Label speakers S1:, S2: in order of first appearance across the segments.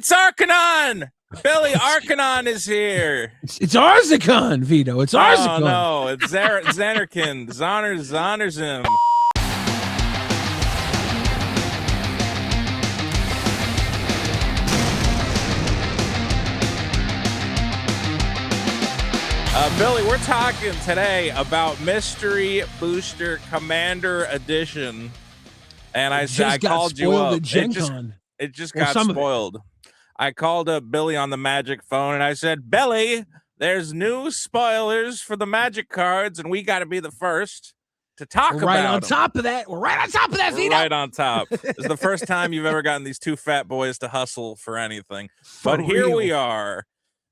S1: It's Arcanon! Billy, Arcanon is here.
S2: It's Arzicon, Vito. It's Arzicon.
S1: Oh, no, it's Xanarkin. Zoners him. Billy, we're talking today about Mystery Booster Commander Edition. And I called you up. It just got spoiled. I called up Billy on the Magic phone and I said, Billy, there's new spoilers for the Magic cards, and we got to be the first to talk about
S2: right on
S1: them.
S2: top of that. We're right on top of that, Vito.
S1: Right on top. This is the first time you've ever gotten these two fat boys to hustle for anything. But here we are.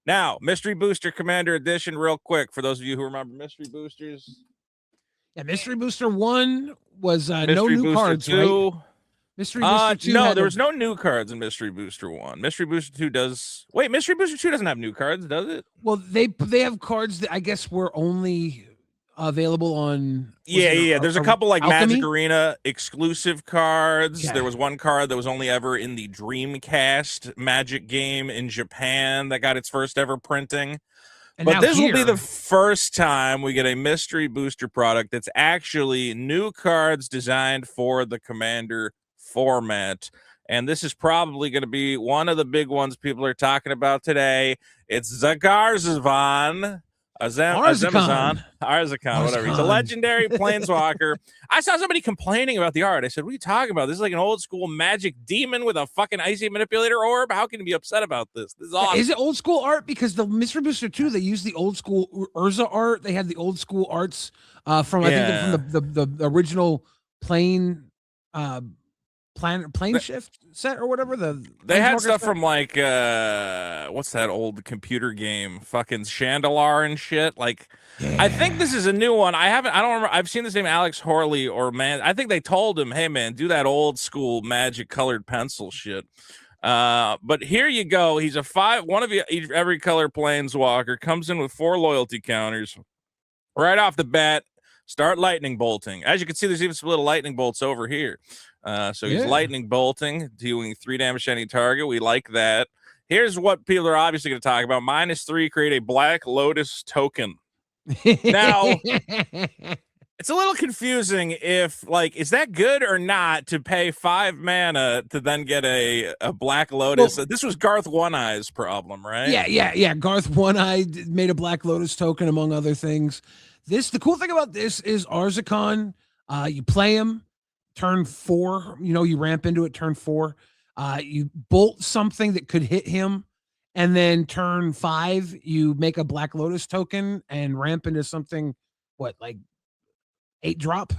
S1: Now, Mystery Booster Commander Edition, real quick, for those of you who remember Mystery Boosters.
S2: Yeah, Mystery Booster 1 was no new
S1: Booster
S2: cards,
S1: 2.
S2: Right? Mystery Booster 2
S1: no, there was no new cards in Mystery Booster 1. Mystery Booster 2 does... Wait, Mystery Booster 2 doesn't have new cards, does it?
S2: Well, they have cards that I guess were only available on...
S1: Yeah. There's a couple like
S2: Alchemy?
S1: Magic Arena exclusive cards.
S2: Yeah.
S1: There was one card that was only ever in the Dreamcast Magic game in Japan that got its first ever printing. But this will be the first time we get a Mystery Booster product that's actually new cards designed for the Commander format. And this is probably going to be one of the big ones people are talking about today. It's Zagarzvan. Arzicon, whatever. He's a legendary planeswalker. I saw somebody complaining about the art. I said, what are you talking about? This is like an old school magic demon with a fucking icy manipulator orb. How can you be upset about this? This is awesome.
S2: Is it old school art? Because the Mystery Booster 2, they used the old school Urza art. They had the old school arts from I think from the original plane shift set or whatever.
S1: They had stuff from like what's that old computer game? Fucking Chandelar and shit. Like I think this is a new one. I don't remember. I've seen this name Alex Horley or man. I think they told him, hey man, do that old school magic colored pencil shit. But here you go. He's a one of every color planeswalker, comes in with 4 loyalty counters. Right off the bat, start lightning bolting. As you can see, there's even some little lightning bolts over here. So he's lightning bolting, dealing 3 damage to any target. We like that. Here's what people are obviously going to talk about. -3, create a Black Lotus token. Now, it's a little confusing if, like, is that good or not to pay 5 mana to then get a Black Lotus? Well, this was Garth One-Eye's problem, right?
S2: Yeah. Garth One-Eye made a Black Lotus token, among other things. The cool thing about this is Arzicon, you play him. Turn 4, you ramp into it. Turn 4, you bolt something that could hit him, and then turn 5, you make a Black Lotus token and ramp into something. What, like 8 drop?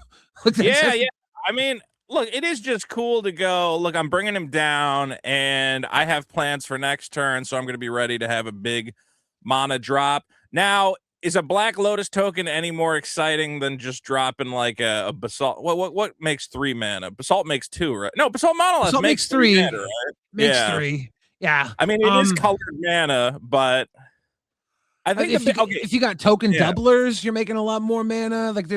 S1: Yeah. I mean, look, it is just cool to go. Look, I'm bringing him down, and I have plans for next turn, so I'm going to be ready to have a big mana drop. Now, is a Black Lotus token any more exciting than just dropping like a Basalt? What makes 3 mana? Basalt makes 2, right? No, Basalt Monolith makes 3 mana, right?
S2: Makes 3. Yeah.
S1: I mean, it is colored mana, but I think
S2: if you got token doublers, you're making a lot more mana. Like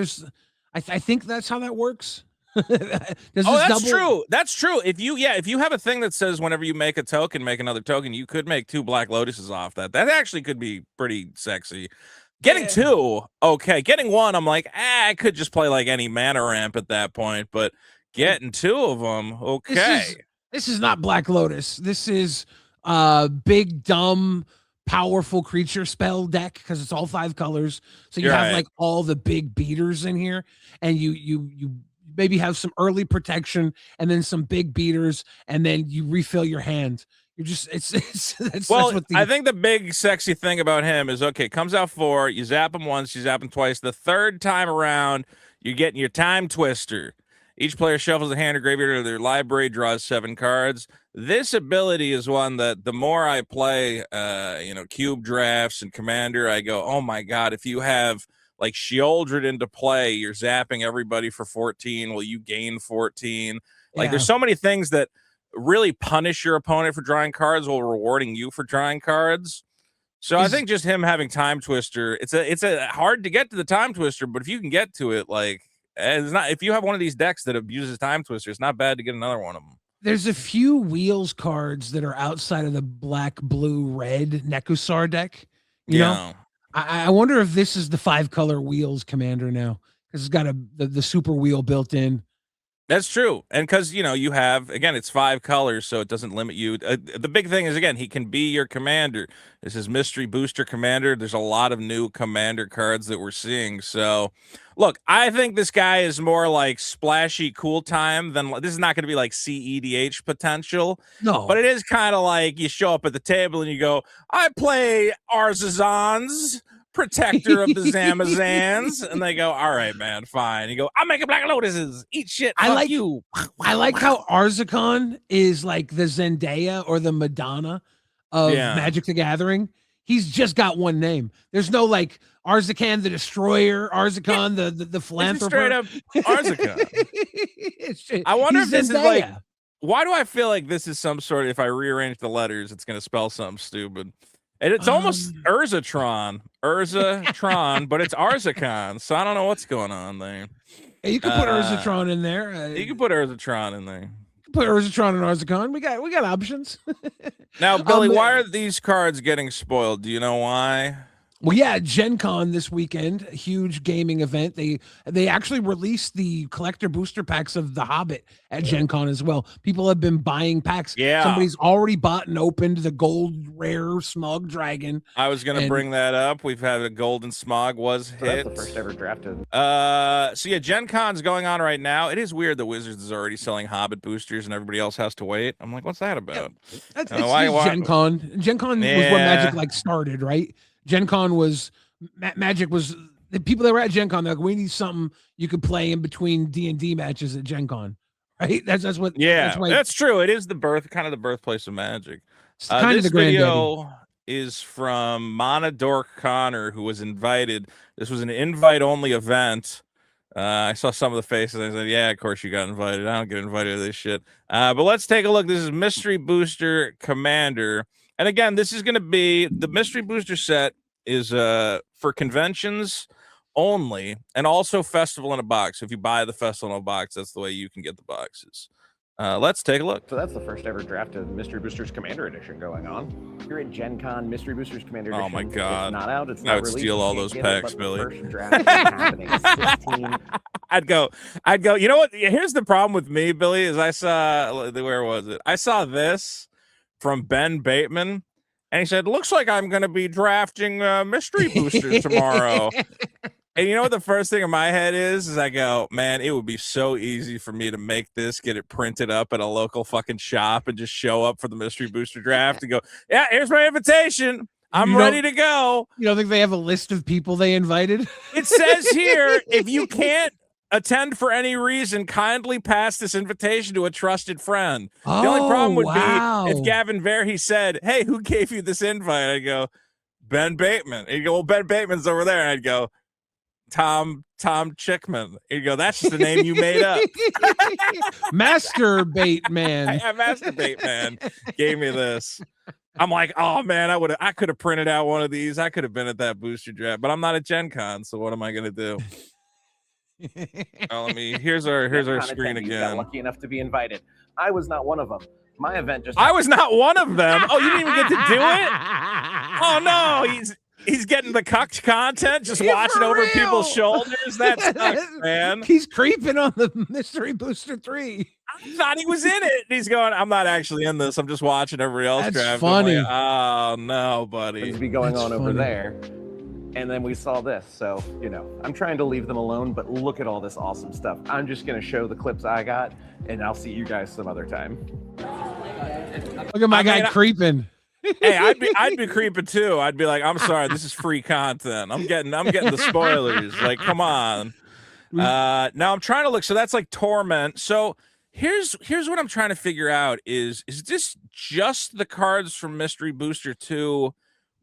S2: I think that's how that works.
S1: That's true. That's true. If you have a thing that says whenever you make a token, make another token, you could make 2 Black Lotuses off that. That actually could be pretty sexy. Getting 2, okay. Getting 1, I'm like, I could just play like any mana ramp at that point. But getting 2 of them, okay.
S2: This is not Black Lotus. This is big, dumb, powerful creature spell deck because it's all 5 colors. So you have like all the big beaters in here, and you maybe have some early protection and then some big beaters, and then you refill your hand. You're just
S1: I think the big sexy thing about him is, okay, comes out 4, you zap him once, you zap him twice. The third time around, you're getting your Time Twister. Each player shuffles a hand or graveyard of their library, draws 7 cards. This ability is one that the more I play cube drafts and Commander, I go, oh my god, if you have like Sheoldred into play, you're zapping everybody for 14. Well, you gain 14. Like there's so many things that really punish your opponent for drawing cards while rewarding you for drawing cards. So I think just him having Time Twister, it's a hard to get to the Time Twister, but if you can get to it, like it's not, if you have one of these decks that abuses Time Twister, it's not bad to get another one of them.
S2: There's a few wheels cards that are outside of the black, blue, red Nekusar deck. You know,
S1: Yeah.
S2: I wonder if this is the 5-color wheels commander now because it's got the super wheel built in.
S1: That's true. And because, you have, again, it's 5 colors, so it doesn't limit you. The big thing is, again, he can be your commander. This is Mystery Booster Commander. There's a lot of new commander cards that we're seeing. So, look, I think this guy is more like splashy cool time than this is not going to be like CEDH potential.
S2: No,
S1: But it is kind of like you show up at the table and you go, I play Arzazons, protector of the Zamazans, and they go, all right, man, fine. You go, I'm making Black Lotuses, eat shit, fuck you.
S2: I like how Arzakon is like the Zendaya or the Madonna of Magic the Gathering. He's just got one name. There's no like Arzakan the Destroyer, Arzakon the philanthropist.
S1: Straight up Arzakon. I wonder if this is like, why do I feel like this is some sort of, if I rearrange the letters, it's going to spell something stupid. And it's almost Urzatron, but it's Arzakon. So I don't know what's going on there.
S2: You can put Urzatron in there.
S1: You can put Urzatron in there.
S2: Put Urzatron and Arzakon. We got options.
S1: Now, Billy, why are these cards getting spoiled? Do you know why?
S2: Well, yeah, GenCon this weekend, a huge gaming event. They actually released the collector booster packs of The Hobbit at GenCon as well. People have been buying packs.
S1: Yeah.
S2: Somebody's already bought and opened the gold rare smog dragon.
S1: I was going to bring that up. We've had a golden smog was hit.
S3: That's the first ever drafted.
S1: So yeah, GenCon's going on right now. It is weird that Wizards is already selling Hobbit boosters and everybody else has to wait. I'm like, what's that about?
S2: It's GenCon. GenCon was where Magic like started, right? GenCon was Magic was the people that were at GenCon. They're like, we need something you could play in between D&D matches at GenCon, right? That's what.
S1: Yeah, that's true. It is the birthplace of Magic.
S2: It's kind of the
S1: video is from Monadork Connor, who was invited. This was an invite-only event. I saw some of the faces. I said, yeah, of course you got invited. I don't get invited to this shit. But let's take a look. This is Mystery Booster Commander. And again, this is going to be the Mystery Booster set is for conventions only, and also Festival in a Box. If you buy the Festival in a Box, that's the way you can get the boxes. Let's take a look.
S3: So that's the first ever drafted Mystery Boosters Commander Edition going on. Here at Gen Con, Mystery Boosters Commander Edition.
S1: Oh my God.
S3: It's not out. It's
S1: not
S3: released.
S1: Steal all those packs, Billy.
S3: First draft is happening. 16.
S1: I'd go. You know what? Here's the problem with me, Billy, is I saw, where was it? I saw this from Ben Bateman. And he said, looks like I'm going to be drafting mystery boosters tomorrow. And you know what the first thing in my head is I go, man, it would be so easy for me to make this, get it printed up at a local fucking shop and just show up for the mystery booster draft and go, yeah, here's my invitation. I'm ready to go.
S2: You don't think they have a list of people they invited?
S1: It says here, if you can't attend for any reason, kindly pass this invitation to a trusted friend. The only problem would be if Gavin Verhey said, hey, who gave you this invite? I'd go, Ben Bateman. He'd go, well, Ben Bateman's over there. And I'd go, Tom Chickman. He'd go, that's just the name you made up.
S2: Master Bateman.
S1: Yeah, Master Bateman gave me this. I'm like, oh man, I could have printed out one of these. I could have been at that booster draft, but I'm not at Gen Con, so what am I gonna do? Here's our screen again.
S3: Lucky enough to be invited. I was not one of them. My event just.
S1: I was not one of them. Oh, you didn't even get to do it. Oh no, he's getting the cucked content, just watching over people's shoulders. That sucks, man.
S2: He's creeping on the Mystery Booster 3.
S1: I thought he was in it. He's going, I'm not actually in this. I'm just watching everybody else draft.
S2: Funny.
S1: Like, oh no, buddy.
S3: Things be going on over there. And then we saw this. So, I'm trying to leave them alone, but look at all this awesome stuff. I'm just going to show the clips I got, and I'll see you guys some other time.
S2: Look at my guy creeping.
S1: Hey, I'd be creeping too. I'd be like, I'm sorry, this is free content. I'm getting the spoilers. Like, come on. Now I'm trying to look. So that's like Torment. So here's what I'm trying to figure out is this just the cards from Mystery Booster 2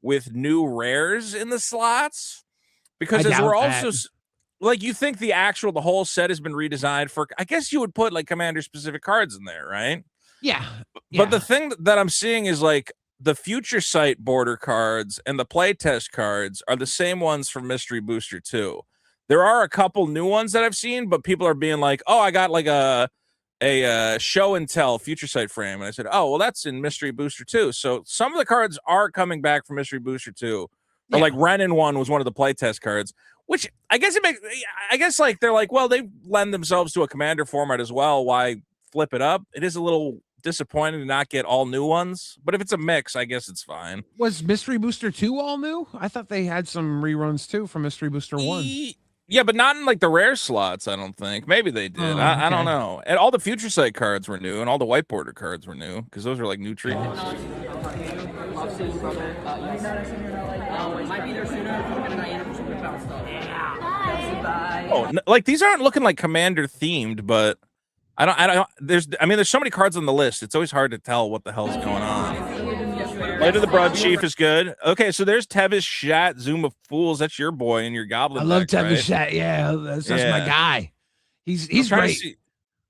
S1: with new rares in the slots? Because as we're also like, you think the whole set has been redesigned for, I guess you would put like commander specific cards in there, right?
S2: Yeah.
S1: But the thing that I'm seeing is like the Future Sight border cards and the playtest cards are the same ones from Mystery Booster 2. There are a couple new ones that I've seen, but people are being like, oh, I got like a a show and tell future sight frame, and I said, "Oh, well, that's in Mystery Booster 2." So some of the cards are coming back from Mystery Booster 2, or like Renin 1 was one of the playtest cards, which I guess it makes. I guess like they're like, well, they lend themselves to a commander format as well. Why flip it up? It is a little disappointing to not get all new ones, but if it's a mix, I guess it's fine.
S2: Was Mystery Booster 2 all new? I thought they had some reruns too from Mystery Booster 1.
S1: Yeah, but not in like the rare slots, I don't think. Maybe they did. I don't know. And all the future sight cards were new, and all the white border cards were new, because those are like new treatments. Oh, like these aren't looking like commander themed, but there's so many cards on the list. It's always hard to tell what the hell's going on. Light of the Broad Chief is good. Okay, so there's Tevis Shat, Zoom of Fools. That's your boy and your goblin.
S2: I love
S1: deck,
S2: Tevis
S1: right?
S2: Shat. Yeah, that's my guy. He's great.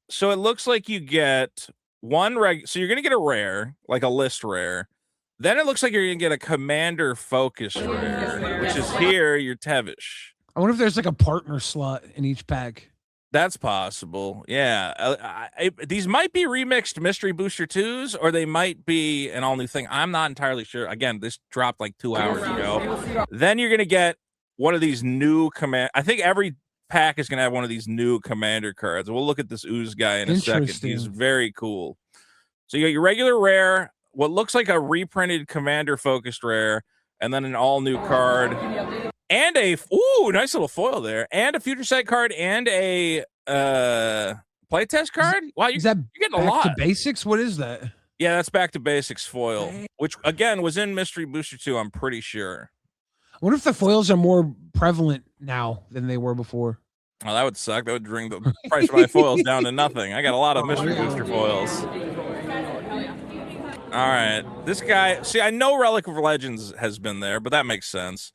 S1: So it looks like you get one so you're gonna get a rare, like a list rare. Then it looks like you're gonna get a commander focus rare, which is here your Tevish.
S2: I wonder if there's like a partner slot in each pack.
S1: That's possible. Yeah. These might be remixed Mystery Booster 2s, or they might be an all new thing. I'm not entirely sure. Again, this dropped like 2 hours ago. Then you're going to get one of these new I think every pack is going to have one of these new commander cards. We'll look at this Ooze guy in a second. He's very cool. So you got your regular rare, what looks like a reprinted commander focused rare, and then an all new card. And nice little foil there, and a future sight card, and a playtest card. Wow, you're getting a lot.
S2: Back to basics. What is that?
S1: Yeah, that's back to basics foil, which again was in Mystery Booster 2. I'm pretty sure.
S2: I wonder if the foils are more prevalent now than they were before.
S1: Oh, that would suck. That would bring the price of my foils down to nothing. I got a lot of Mystery Booster foils. All right, this guy. See, I know Relic of Legends has been there, but that makes sense.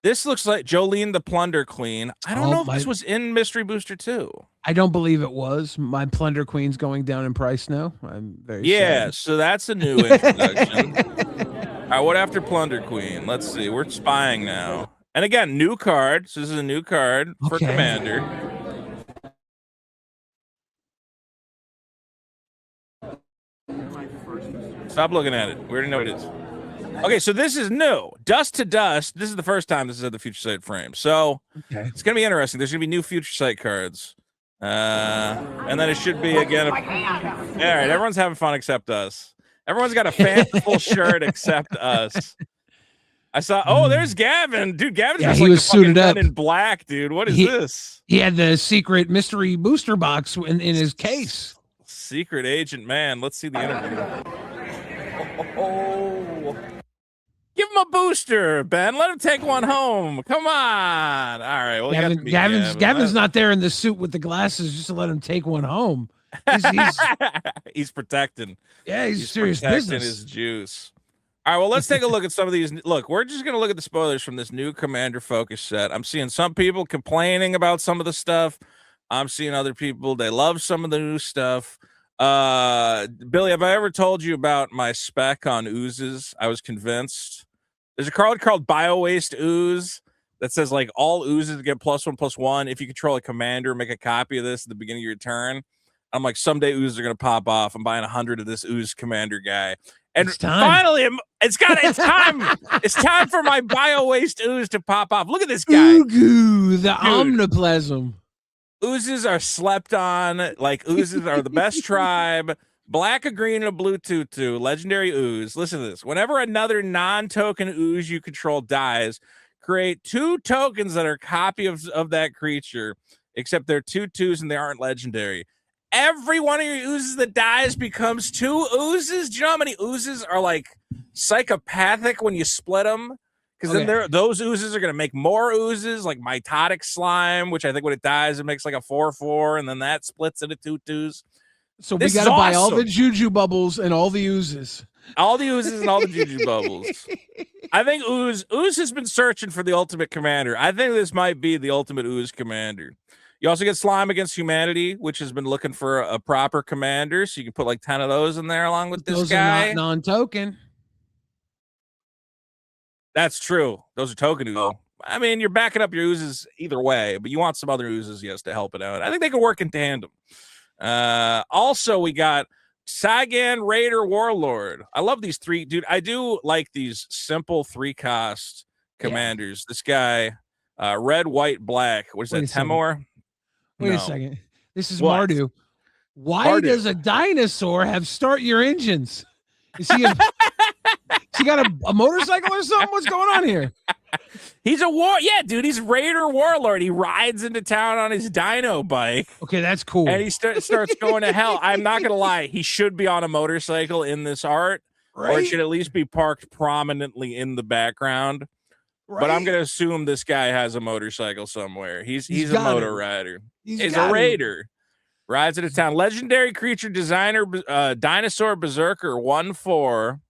S1: This looks like Jolene the Plunder Queen. I don't know if this was in Mystery Booster 2.
S2: I don't believe it was. My Plunder Queen's going down in price now. I'm very sad.
S1: So that's a new introduction. All right, what after Plunder Queen? Let's see. We're spying now. And again, new card. So this is a new card for Commander. Stop looking at it. We already know what it is. Okay, so this is new. Dust to Dust. This is the first time this is at the Future Sight frame. So it's going to be interesting. There's going to be new Future Sight cards. And then it should be again. All right, everyone's having fun except us. Everyone's got a fanciful shirt except us. I saw. There's Gavin, dude. Gavin's just like suited up in black, dude. What is this?
S2: He had the secret mystery booster box in his case.
S1: Secret agent man. Let's see the interview. Give him a booster, Ben. Let him take one home. Come on. All right. Well,
S2: Gavin's not there in the suit with the glasses just to let him take one home.
S1: He's protecting.
S2: Yeah, he's serious business.
S1: His juice. All right. Well, let's take a look at some of these. Look, we're just going to look at the spoilers from this new Commander Focus set. I'm seeing some people complaining about some of the stuff. I'm seeing other people, they love some of the new stuff. Billy, have I ever told you about my spec on oozes? I was convinced. There's a card called Bio-Waste Ooze that says like all oozes get +1/+1. If you control a commander, make a copy of this at the beginning of your turn. I'm like, someday oozes are gonna pop off. I'm buying 100 of this ooze commander guy. And finally, it's time. It's time for my Bio-Waste Ooze to pop off. Look at this guy.
S2: Ooh, the omniplasm.
S1: Oozes are slept on. Like oozes are the best tribe. Black, a green, and a blue tutu. Legendary ooze. Listen to this. Whenever another non-token ooze you control dies, create 2 tokens that are a copy of that creature, except they're 2/2s and they aren't legendary. Every one of your oozes that dies becomes 2 oozes. Do you know how many oozes are like psychopathic when you split them? Because then those oozes are going to make more oozes, like mitotic slime, which I think when it dies, it makes like a 4/4, and then that splits into 2/2s.
S2: So we got to buy all the juju bubbles and all the oozes.
S1: All the oozes and all the juju bubbles. I think Ooze has been searching for the ultimate commander. I think this might be the ultimate Ooze commander. You also get Slime Against Humanity, which has been looking for a proper commander. So you can put like 10 of those in there along with this guy.
S2: Those are not non-token.
S1: That's true. Those are token ooze. I mean, you're backing up your oozes either way, but you want some other oozes, yes, to help it out. I think they can work in tandem. Also, we got Sagan Raider Warlord. I love these three, dude. I do like these simple 3-cost commanders. This guy, red, white, black. What is
S2: Wait
S1: that?
S2: a second.
S1: Wait
S2: Wait a second. This is
S1: What?
S2: Mardu. Why does a dinosaur have start your engines? Is he got a motorcycle or something? What's going on here?
S1: He's yeah, dude. He's Raider Warlord. He rides into town on his dino bike.
S2: Okay, that's cool.
S1: And he starts going to hell. I'm not gonna lie. He should be on a motorcycle in this art,
S2: right?
S1: or it should at least be parked prominently in the background. Right? But I'm gonna assume this guy has a motorcycle somewhere. He's a motor rider. He's a raider. Rides into town. Legendary creature designer, dinosaur berserker 1/4.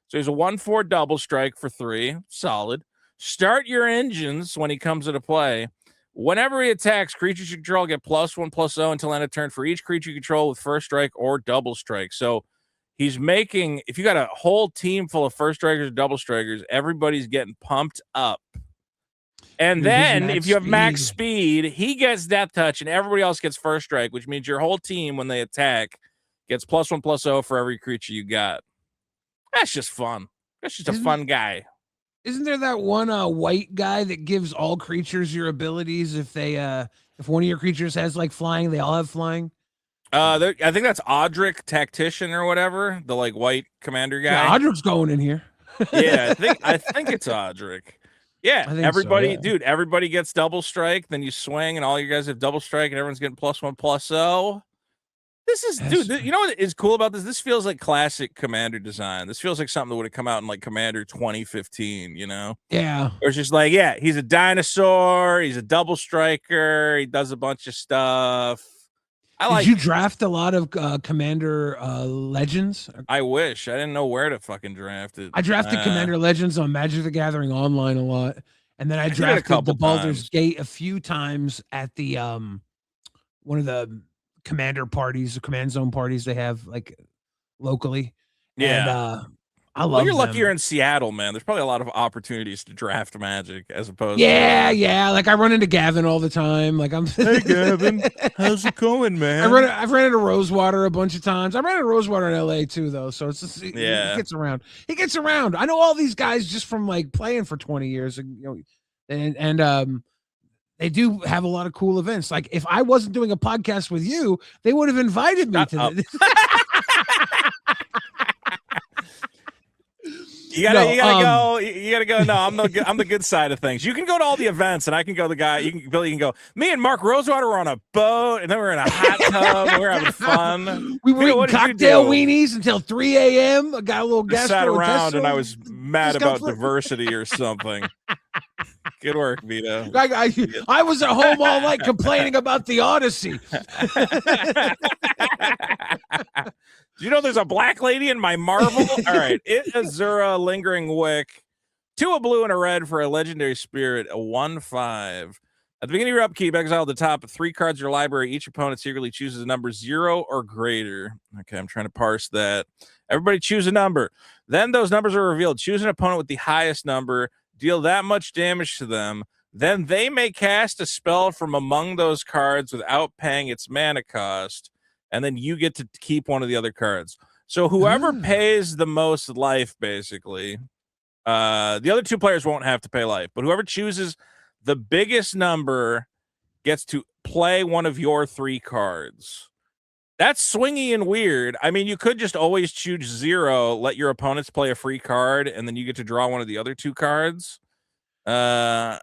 S1: So he's a 1/4 double strike for 3. Solid. Start your engines when he comes into play. Whenever he attacks, creatures you control get +1/+0 until end of turn for each creature you control with first strike or double strike. So he's making, if you got a whole team full of first strikers, double strikers, everybody's getting pumped up. And then if you have max speed, he gets death touch and everybody else gets first strike, which means your whole team, when they attack, gets +1/+0 for every creature you got. That's just fun. That's just a fun guy.
S2: Isn't there that one white guy that gives all creatures your abilities if they if one of your creatures has like flying, they all have flying?
S1: I think that's Audric Tactician or whatever, the like white commander guy.
S2: Yeah, Audric's going in here.
S1: Yeah, I think it's Audric. Yeah, everybody, dude, everybody gets double strike, then you swing and all you guys have double strike and everyone's getting +1/+0. This is, dude, you know what is cool about this? This feels like classic Commander design. This feels like something that would have come out in like Commander 2015, you know?
S2: Yeah.
S1: Or it's just like, yeah, he's a dinosaur, he's a double striker, he does a bunch of stuff.
S2: Did you draft a lot of Commander Legends?
S1: I wish. I didn't know where to fucking draft it.
S2: I drafted Commander Legends on Magic the Gathering Online a lot. And then I drafted the Baldur's Gate a few times at the one of the commander parties, the command zone parties they have like locally.
S1: Yeah.
S2: And I love
S1: you're
S2: them.
S1: lucky you're in Seattle, man. There's probably a lot of opportunities to draft Magic as opposed
S2: yeah. Like I run into Gavin all the time. Like I'm
S1: Hey Gavin, how's it going, man?
S2: I've ran into Rosewater a bunch of times. I ran into Rosewater in LA too, though. So it's just, he gets around. He gets around. I know all these guys just from like playing for 20 years, you know, and they do have a lot of cool events. Like if I wasn't doing a podcast with you, they would have invited me to this. You gotta go. No, I'm the good side of things. You can go to all the events, and I can go. Billy can go. Me and Mark Rosewater were on a boat, and then we were in a hot tub. And we were having fun. We were eating cocktail weenies until 3 a.m. I got a little gas.
S1: Sat around, and I was mad about diversity or something. Good work, Vito.
S2: I was at home all night complaining about the Odyssey.
S1: Do you know there's a black lady in my Marvel? All right. Azura, Lingering Wick. 2 a blue and a red for a legendary spirit, a 1/5. At the beginning of your upkeep, exile the top of 3 cards of your library. Each opponent secretly chooses a number 0 or greater. Okay, I'm trying to parse that. Everybody choose a number. Then those numbers are revealed. Choose an opponent with the highest number. Deal that much damage to them. Then they may cast a spell from among those cards without paying its mana cost. And then you get to keep one of the other cards. So whoever pays the most life, basically, the other 2 players won't have to pay life. But whoever chooses the biggest number gets to play one of your 3 cards. That's swingy and weird. I mean, you could just always choose 0, let your opponents play a free card, and then you get to draw one of the other 2 cards. Fucking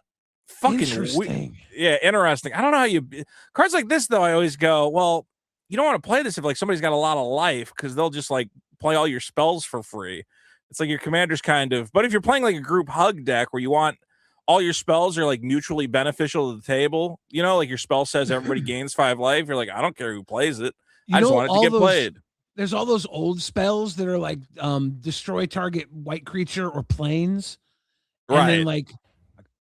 S2: interesting.
S1: Yeah, interesting. I don't know how you cards like this though. I always go, well, you don't want to play this if like somebody's got a lot of life because they'll just like play all your spells for free. It's like your commander's kind of, but if you're playing like a group hug deck where you want all your spells are like mutually beneficial to the table, you know, like your spell says everybody gains 5 life. You're like, I don't care who plays it. I just want it to get played.
S2: There's all those old spells that are like destroy target white creature or planes.
S1: Right.
S2: And then like,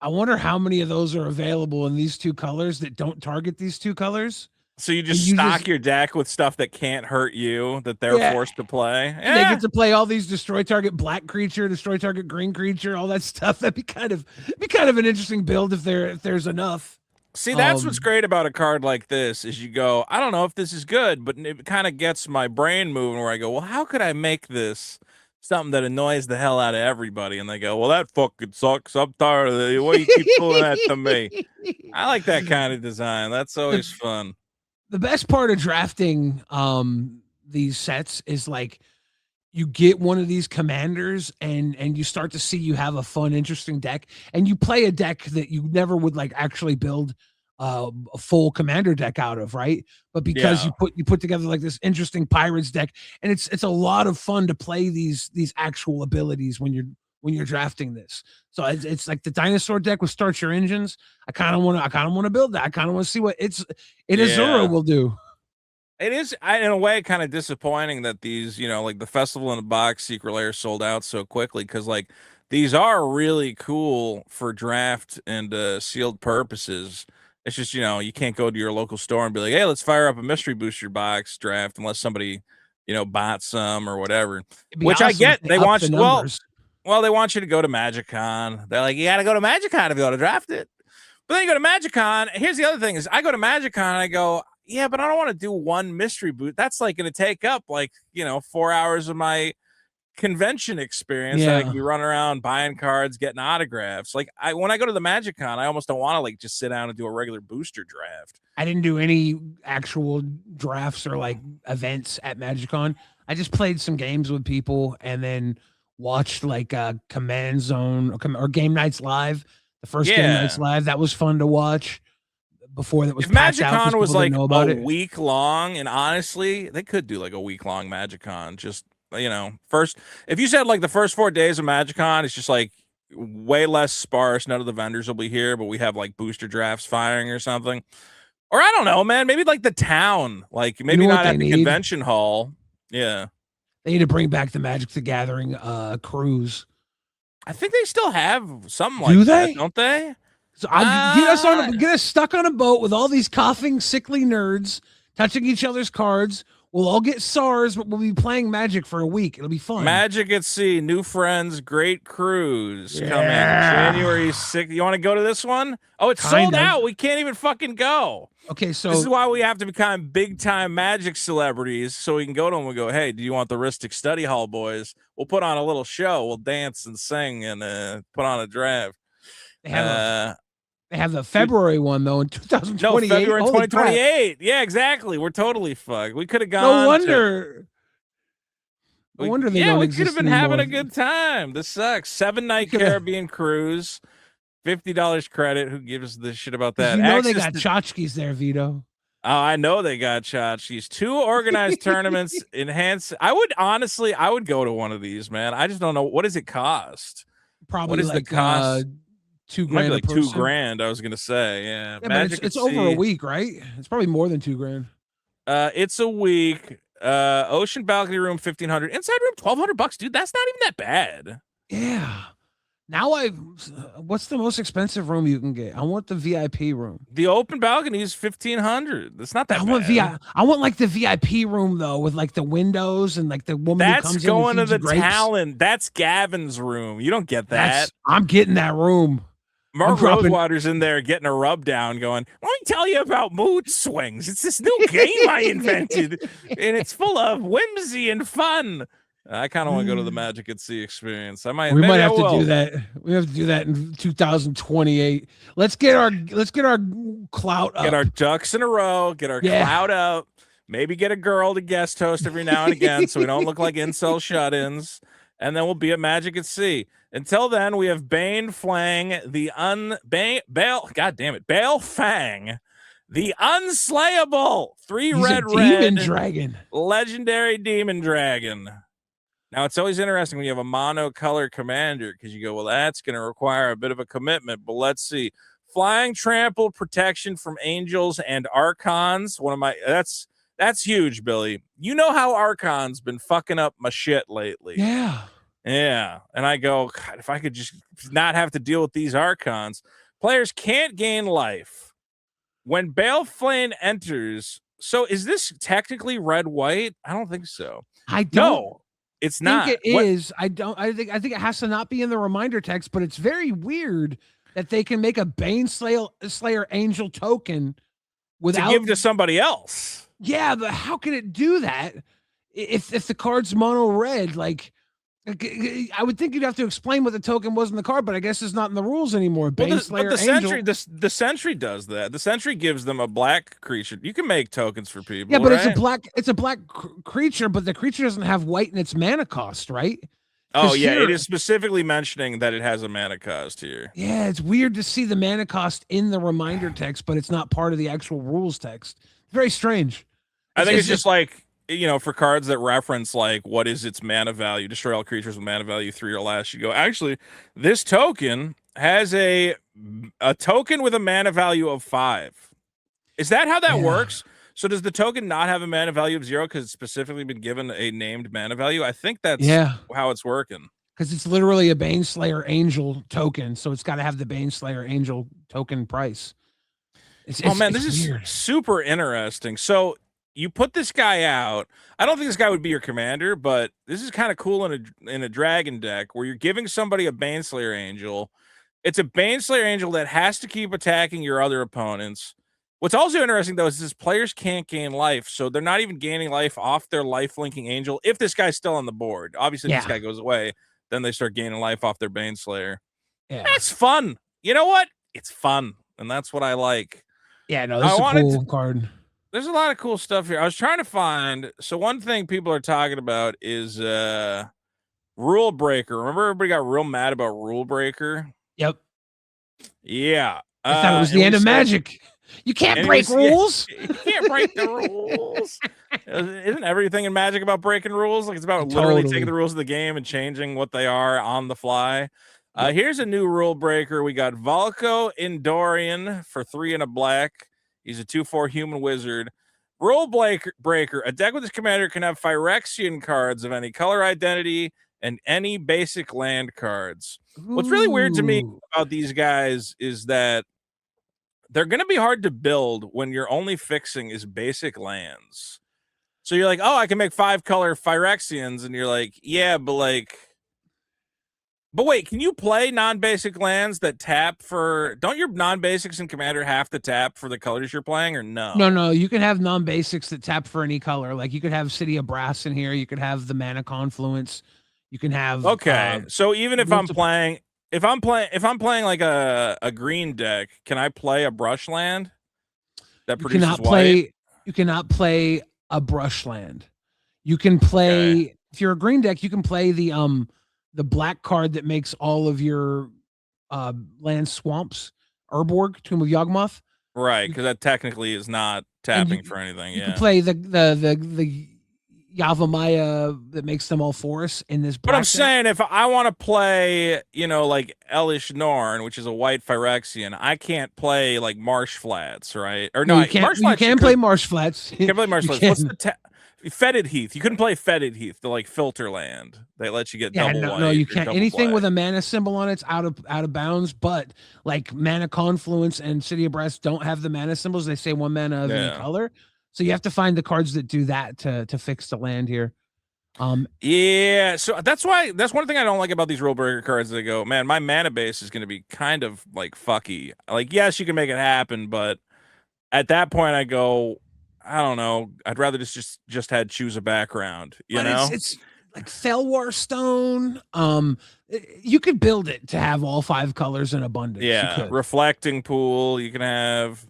S2: I wonder how many of those are available in these 2 colors that don't target these 2 colors.
S1: So you just stock your deck with stuff that can't hurt you, that they're forced to play.
S2: And they get to play all these destroy target black creature, destroy target green creature, all that stuff. That'd be kind of an interesting build if there's enough.
S1: See, that's what's great about a card like this is you go, I don't know if this is good, but it kind of gets my brain moving where I go, well, how could I make this something that annoys the hell out of everybody? And they go, well, that fucking sucks. I'm tired of it. Why you keep doing that to me? I like that kind of design. That's always fun.
S2: The best part of drafting these sets is like you get one of these commanders and you start to see you have a fun, interesting deck, and you play a deck that you never would like actually build a full commander deck out of, right? But because you put together like this interesting pirates deck, and it's a lot of fun to play these actual abilities when you're drafting this. So it's like the dinosaur deck with Start Your Engines. I kind of want to build that. I kind of want to see what Azura will do.
S1: It is, in a way, kind of disappointing that these, like the Festival in a Box Secret Lair sold out so quickly, because like these are really cool for draft and sealed purposes. It's just, you can't go to your local store and be like, hey, let's fire up a mystery booster box draft unless somebody, bought some or whatever. Which
S2: awesome
S1: I get. They want you, well, they want you to go to MagicCon. They're like, you got to go to MagicCon if you want to draft it. But then you go to MagicCon. Here's the other thing: is I go to MagicCon and I go, yeah, but I don't want to do one mystery boot. That's like going to take up 4 hours of my convention experience.
S2: Yeah.
S1: I could be running around buying cards, getting autographs. Like when I go to the MagicCon, I almost don't want to just sit down and do a regular booster draft.
S2: I didn't do any actual drafts or like events at MagicCon. I just played some games with people and then watched like Command Zone or Game Nights Live. The first Game Nights Live, that was fun to watch. Before that was
S1: if MagicCon was like
S2: a
S1: week long, and honestly, they could do like a week long MagicCon. Just first, if you said like the first 4 days of MagicCon, it's just like way less sparse. None of the vendors will be here, but we have like booster drafts firing or something. Or I don't know, man. Maybe like the town, like maybe not at the convention hall. Yeah,
S2: they need to bring back the Magic the Gathering cruise.
S1: I think they still have something like that, don't they?
S2: So get us stuck on a boat with all these coughing, sickly nerds touching each other's cards. We'll all get SARS, but we'll be playing Magic for a week. It'll be fun.
S1: Magic at Sea, new friends, great cruise coming January 6th. You want to go to this one? Oh, it's sold out. We can't even fucking go.
S2: Okay, so
S1: this is why we have to become big time Magic celebrities, so we can go to them and go, hey, do you want the Rhystic Study Hall, boys? We'll put on a little show. We'll dance and sing and put on a draft.
S2: They have the February one though in 2028.
S1: No, February 2028. Yeah, exactly. We're totally fucked. We could have gone.
S2: No wonder.
S1: We could have been having a good time. This sucks. 7-night Caribbean cruise, $50 credit. Who gives this shit about that?
S2: They got tchotchkes there, Vito.
S1: Oh, I know they got tchotchkes. 2 organized tournaments. Enhance. I would go to one of these, man. I just don't know. What does it cost?
S2: Probably
S1: what is the cost?
S2: $2,000.
S1: Might be like $2,000. I was gonna say, yeah.
S2: But it's over a week, right? It's probably more than $2,000.
S1: It's a week. Ocean balcony room $1,500. Inside room $1,200, dude. That's not even that bad.
S2: Yeah. Now what's the most expensive room you can get? I want the VIP room.
S1: The open balcony is $1,500. That's not that bad.
S2: I want like the VIP room though, with like the windows and like the woman who comes
S1: going
S2: in
S1: to the talent. That's Gavin's room. You don't get that.
S2: I'm getting that room.
S1: Mark Rosewater's in there getting a rub down going, let me tell you about mood swings. It's this new game I invented, and it's full of whimsy and fun. I kind of want to go to the Magic at Sea experience. We might have to
S2: do that. We have to do that in 2028. Let's get our clout up.
S1: Get our ducks in a row. Get our clout up. Maybe get a girl to guest host every now and again, so we don't look like incel shut-ins. And then we'll be at Magic at Sea. Until then, we have Bane Flang, Bale Fang, the unslayable 3 red
S2: demon dragon,
S1: legendary demon dragon. Now, it's always interesting when you have a mono-color commander, because you go, well, that's going to require a bit of a commitment. But let's see. Flying, trample, protection from angels and archons. That's huge, Billy. You know how Archon's been fucking up my shit lately. Yeah. And I go, God, if I could just not have to deal with these Archons. Players can't gain life. When Baleflame enters, so is this technically red-white? I don't think so. No, it's not.
S2: It is. I think it has to not be in the reminder text, but it's very weird that they can make a Slayer Angel token without
S1: to give to somebody else.
S2: Yeah, but how can it do that if the card's mono red? Like, I would think you'd have to explain what the token was in the card, but I guess it's not in the rules anymore.
S1: Well,
S2: Baneslayer
S1: but the
S2: Angel.
S1: Sentry, the Sentry does that. The Sentry gives them a black creature. You can make tokens for people.
S2: Yeah, but
S1: right?
S2: it's a black creature, but the creature doesn't have white in its mana cost, right?
S1: Oh yeah,
S2: here,
S1: it is specifically mentioning that it has a mana cost here.
S2: Yeah, it's weird to see the mana cost in the reminder text, but it's not part of the actual rules text. Very strange.
S1: I think it's just like, you know, for cards that reference like what is its mana value, destroy all creatures with mana value 3 or less. You go, actually, this token has a token with a mana value of 5. Is that how that works? So does the token not have a mana value of 0 because it's specifically been given a named mana value? I think that's how it's working.
S2: Because it's literally a Baneslayer Angel token, so it's got to have the Baneslayer Angel token price.
S1: This is super interesting. So you put this guy out. I don't think this guy would be your commander, but this is kind of cool in a dragon deck where you're giving somebody a Baneslayer Angel. It's a Baneslayer Angel that has to keep attacking your other opponents. What's also interesting, though, is this players can't gain life, so they're not even gaining life off their life-linking Angel if this guy's still on the board. Obviously, if this guy goes away, then they start gaining life off their Baneslayer. Yeah. That's fun. You know what? It's fun, and that's what I like.
S2: Yeah, no, this is a cool card.
S1: There's a lot of cool stuff here. I was trying to find. So one thing people are talking about is Rule Breaker. Remember, everybody got real mad about Rule Breaker.
S2: Yep.
S1: Yeah.
S2: I thought it was the end of Magic. You can't break rules.
S1: You can't break the rules. Isn't everything in Magic about breaking rules? Like it's about literally taking the rules of the game and changing what they are on the fly. Here's a new rule breaker. We got Valko Indorian for 3 and a black. He's a 2/4 human wizard. Rule breaker. A deck with this commander can have Phyrexian cards of any color identity and any basic land cards. What's really weird to me about these guys is that they're going to be hard to build when you're only fixing is basic lands. So you're like, oh, I can make 5-color Phyrexians. And you're like, yeah, but wait, can you play non-basic lands that tap for, don't your non-basics in Commander have to tap for the colors you're playing or no?
S2: No, you can have non-basics that tap for any color. Like you could have City of Brass in here. You could have the Mana Confluence. You can have.
S1: Okay. So even if I'm playing, if I'm playing like a green deck, can I play a brush land that produces white?
S2: You cannot play a brush land. You can play if you're a green deck, you can play the black card that makes all of your land swamps, Urborg, Tomb of Yawgmoth.
S1: Right, because that technically is not tapping for anything.
S2: You can play the Yavimaya that makes them all forests in this.
S1: But I'm saying if I want to play, you know, like Elish Norn, which is a white Phyrexian, I can't play like Marsh Flats, right? Or no,
S2: you can play Marsh Flats.
S1: You can play Marsh Flats. What's the Fetid Heath? You couldn't play Fetid Heath, the like filter land. They let you get double white.
S2: No, you can't. Anything with a mana symbol on it's out of bounds. But like Mana Confluence and City of Brass don't have the mana symbols. They say 1 mana of any color. So you have to find the cards that do that to fix the land here.
S1: Yeah, so that's one thing I don't like about these rule breaker cards. They go, man, my mana base is going to be kind of like fucky. Like, yes, you can make it happen, but at that point, I go, I don't know. I'd rather just had choose a background. You know,
S2: it's like Thelwar Stone. You could build it to have all 5 colors in abundance.
S1: Yeah, Reflecting Pool. You can have.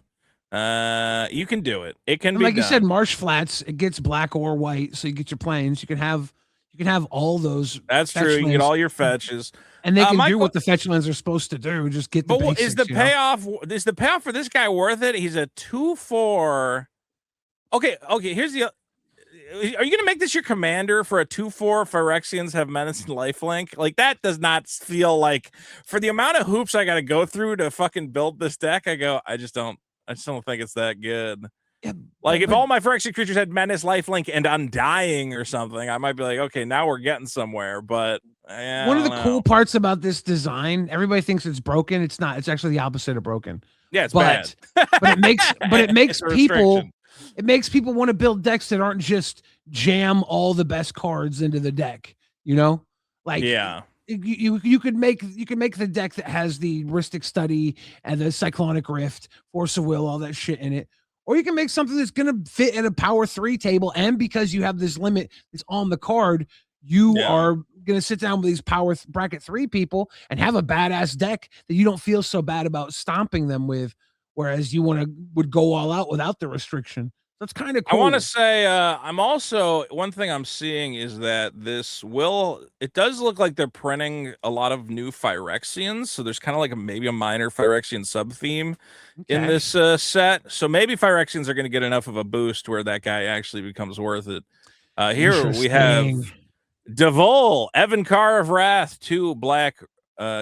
S1: You can do it. It can be
S2: like you said, Marsh Flats. It gets black or white, so you get your plains. You can have all those.
S1: That's true. You can get all your fetches,
S2: and they can do what the fetch lands are supposed to do. Just get the. But
S1: is the payoff? Is the payoff for this guy worth it? He's a 2/4. Okay. Here's the. Are you going to make this your commander for a 2/4 Phyrexians have menace and lifelink? Like that does not feel like for the amount of hoops I got to go through to fucking build this deck. I just don't think it's that good. Yeah, like if all my Phyrexian creatures had menace, lifelink, and undying or something, I might be like, okay, now we're getting somewhere. But
S2: one of the cool parts about this design, everybody thinks it's broken. It's not. It's actually the opposite of broken.
S1: Yeah, it's bad.
S2: But it makes people. It makes people want to build decks that aren't just jam all the best cards into the deck. You know, like You could make the deck that has the Rhystic Study and the Cyclonic Rift, Force of Will, all that shit in it. Or you can make something that's gonna fit in a power 3 table, and because you have this limit that's on the card, you are gonna sit down with these power bracket 3 people and have a badass deck that you don't feel so bad about stomping them with, whereas you would go all out without the restriction. That's kind of cool.
S1: I want to say I'm also one thing I'm seeing is that it does look like they're printing a lot of new Phyrexians, so there's kind of like maybe a minor Phyrexian sub theme in this set. So maybe Phyrexians are going to get enough of a boost where that guy actually becomes worth it. Here we have Devol, Evan Carr of Wrath, 2 black,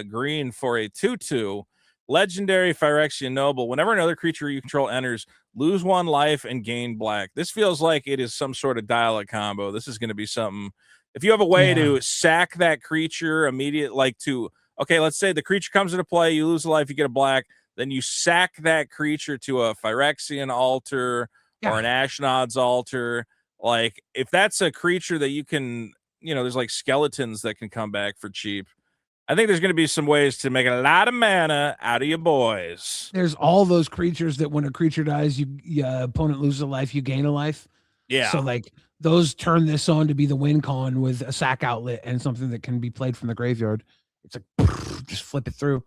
S1: green for a 2/2. Legendary Phyrexian Noble. Whenever another creature you control enters, lose 1 life and gain black. This feels like it is some sort of dial-up combo. This is going to be something. If you have a way to sack that creature okay, let's say the creature comes into play, you lose a life, you get a black, then you sack that creature to a Phyrexian altar or an Ashnod's altar. Like, if that's a creature that you can, there's like skeletons that can come back for cheap. I think there's going to be some ways to make a lot of mana out of your boys.
S2: There's all those creatures that when a creature dies, your opponent loses a life, you gain a life.
S1: Yeah.
S2: So like those turn this on to be the win con with a sack outlet and something that can be played from the graveyard. It's like just flip it through.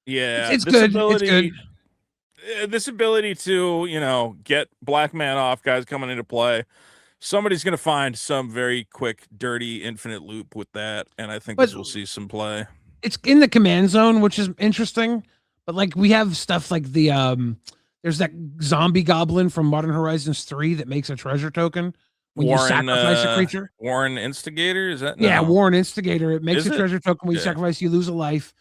S1: Yeah,
S2: it's good. It's good.
S1: This ability to get black man off guys coming into play. Somebody's going to find some very quick, dirty, infinite loop with that, and I think this will see some play.
S2: It's in the command zone, which is interesting, but like we have stuff like the there's that zombie goblin from Modern Horizons 3 that makes a treasure token when you sacrifice a creature.
S1: Warren Instigator, is that? No.
S2: Yeah, Warren Instigator. It makes a treasure token when you sacrifice, you lose a life,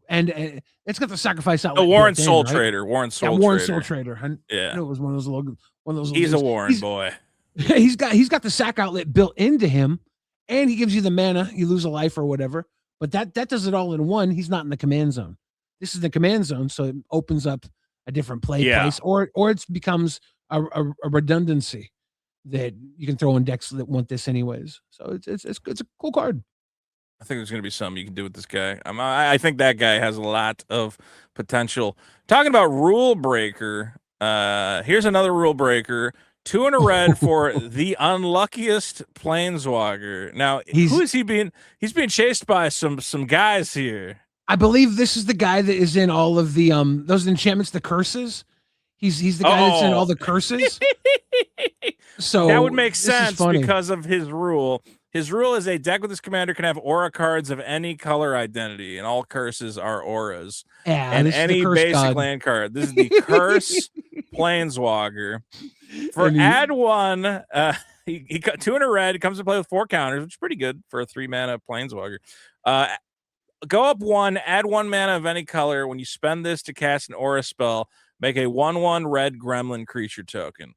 S2: and it's got the sacrifice outlet.
S1: Warren Soul Trader. Warren Soul Trader.
S2: Warren Soul Trader.
S1: Yeah,
S2: I know it was one of those.
S1: He's a Warren boy.
S2: He's got the sack outlet built into him, and he gives you the mana. You lose a life or whatever, but that does it all in one. He's not in the command zone. This is the command zone, so it opens up a different place, or it becomes a redundancy that you can throw in decks that want this anyways. So it's a cool card.
S1: I think there's going to be something you can do with this guy. I think that guy has a lot of potential. Talking about Rule Breaker, here's another Rule Breaker. 2 in a red for the unluckiest Planeswalker. Now, who is he being? He's being chased by some guys here.
S2: I believe this is the guy that is in all of the those enchantments, the curses. He's the guy that's in all the curses. So
S1: that would make sense because of his rule. His rule is a deck with this commander can have aura cards of any color identity, and all curses are auras.
S2: Yeah,
S1: and any basic land card. This is the curse Planeswalker. For add 1, he got 2 in a red. He comes to play with 4 counters, which is pretty good for a 3-mana Planeswalker. Go up 1, add 1 mana of any color. When you spend this to cast an aura spell, make a 1/1 red gremlin creature token.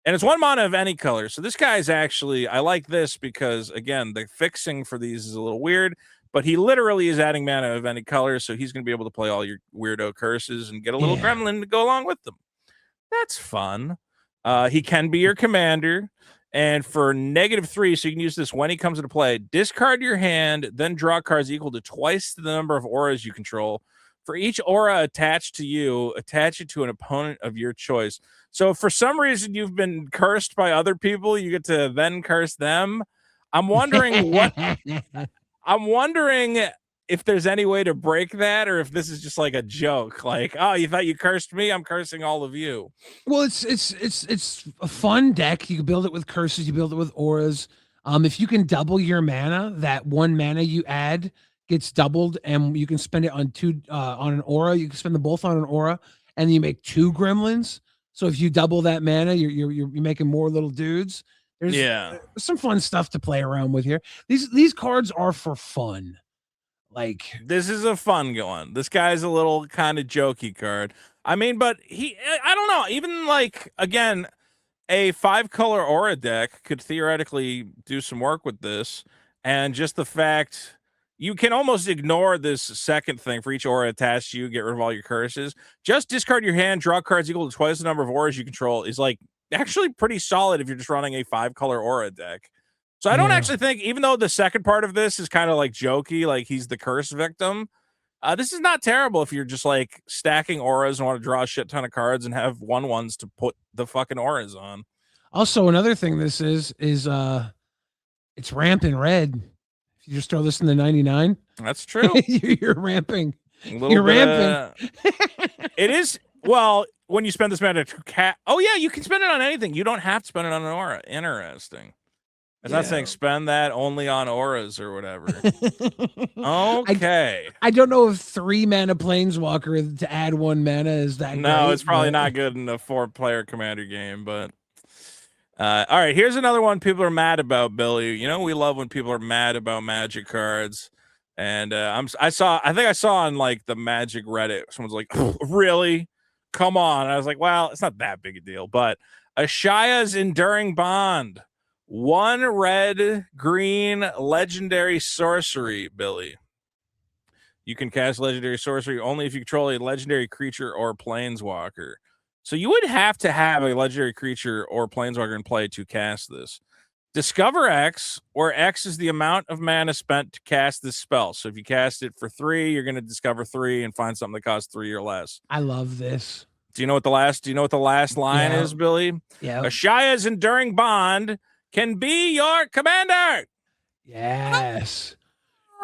S1: And it's 1 mana of any color. So this guy's actually, I like this because, again, the fixing for these is a little weird, but he literally is adding mana of any color, so he's going to be able to play all your weirdo curses and get a little gremlin to go along with them. That's fun. He can be your commander, and for -3, so you can use this when he comes into play, discard your hand, then draw cards equal to twice the number of auras you control. For each aura attached to you, attach it to an opponent of your choice. So if for some reason you've been cursed by other people, you get to then curse them. I'm wondering if there's any way to break that, or if this is just like a joke. Like, oh, you thought you cursed me? I'm cursing all of you.
S2: Well, it's a fun deck. You can build it with curses. You build it with auras. If you can double your mana, that 1 mana you add gets doubled, and you can spend it on 2 on an aura. You can spend them both on an aura, and you make 2 gremlins. So if you double that mana, you're making more little dudes. There's some fun stuff to play around with here. These cards are for fun. Like,
S1: this is a fun one. This guy's a little kind of jokey card. I mean, but I don't know. Even like, again, a 5-color aura deck could theoretically do some work with this, and just the fact. You can almost ignore this second thing. For each aura attached to you, get rid of all your curses. Just discard your hand, draw cards equal to twice the number of auras you control is like actually pretty solid if you're just running a 5-color aura deck. So I don't
S2: Yeah.
S1: actually think, even though the second part of this is kind of like jokey, like he's the curse victim, this is not terrible if you're just like stacking auras and want to draw a shit ton of cards and have 1/1s to put the fucking auras on.
S2: Also, another thing this is it's ramp in red. If you just throw this in the 99,
S1: That's true.
S2: you're ramping.
S1: A little
S2: You're
S1: bit
S2: ramping.
S1: It is, well, when you spend this mana to oh yeah, you can spend it on anything. You don't have to spend it on an aura. Interesting. It's not saying spend that only on auras or whatever. Okay.
S2: I don't know if 3 mana planeswalker to add 1 mana is that
S1: No,
S2: great,
S1: it's probably
S2: but-
S1: not good in a 4-player commander game, but all right, here's another one people are mad about, Billy. You know, we love when people are mad about Magic cards. And I think I saw on like the Magic Reddit, someone's like, really? Come on. And I was like, well, it's not that big a deal, but Ashiya's Enduring Bond. 1 red, green, legendary sorcery, Billy. You can cast legendary sorcery only if you control a legendary creature or planeswalker. So you would have to have a legendary creature or planeswalker in play to cast this. Discover X, where X is the amount of mana spent to cast this spell. So if you cast it for 3, you're going to discover 3 and find something that costs 3 or less.
S2: I love this.
S1: Do you know what the last line is, Billy?
S2: Yeah.
S1: Ashiya's Enduring Bond can be your commander.
S2: Yes.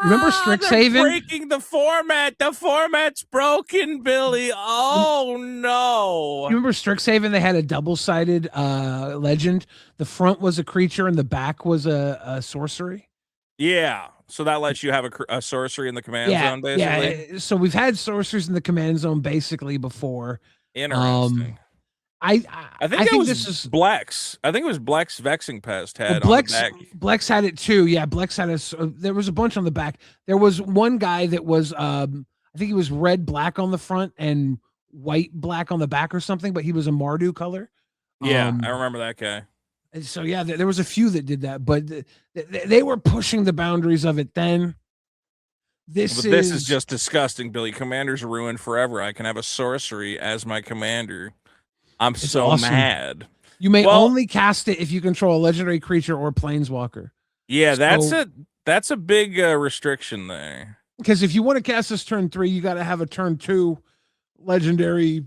S2: Remember Strixhaven?
S1: They're breaking the format. The format's broken, Billy. Oh no.
S2: You remember Strixhaven? They had a double-sided legend. The front was a creature and the back was a sorcery.
S1: Yeah. So that lets you have a sorcery in the command zone, basically.
S2: Yeah. So we've had sorceries in the command zone basically before.
S1: Interesting.
S2: I think
S1: this is Blex. I think it was Blex Vexing Pest had
S2: Blex,
S1: on the back.
S2: Blex had it too. Yeah, Blex had there was a bunch on the back. There was one guy that was I think he was red black on the front and white black on the back or something, but he was a Mardu color.
S1: Yeah, I remember that guy.
S2: And so yeah, there was a few that did that, but they were pushing the boundaries of it then. This is
S1: just disgusting, Billy. Commanders are ruined forever. I can have a sorcery as my commander. I'm so
S2: awesome.
S1: mad.
S2: You may only cast it if you control a legendary creature or planeswalker.
S1: Yeah, that's a big restriction there.
S2: Because if you want to cast this turn 3, you got to have a turn 2 legendary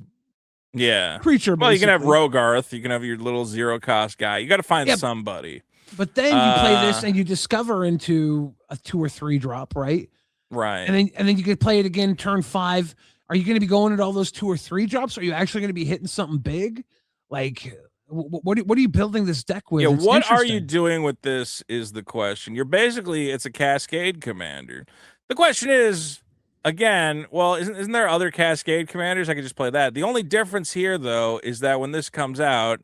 S2: creature.
S1: Well, you can have Rogarth. You can have your little 0-cost guy. You got to find somebody.
S2: But then you play this and you discover into a 2 or 3 drop, right?
S1: Right.
S2: And then you could play it again turn 5. Are you going to be going at all those 2 or 3 drops? Are you actually going to be hitting something big? Like, what are you building this deck with?
S1: Yeah,
S2: it's
S1: what are you doing with this is the question. It's a Cascade commander. The question is, again, well, isn't there other Cascade commanders? I could just play that. The only difference here, though, is that when this comes out,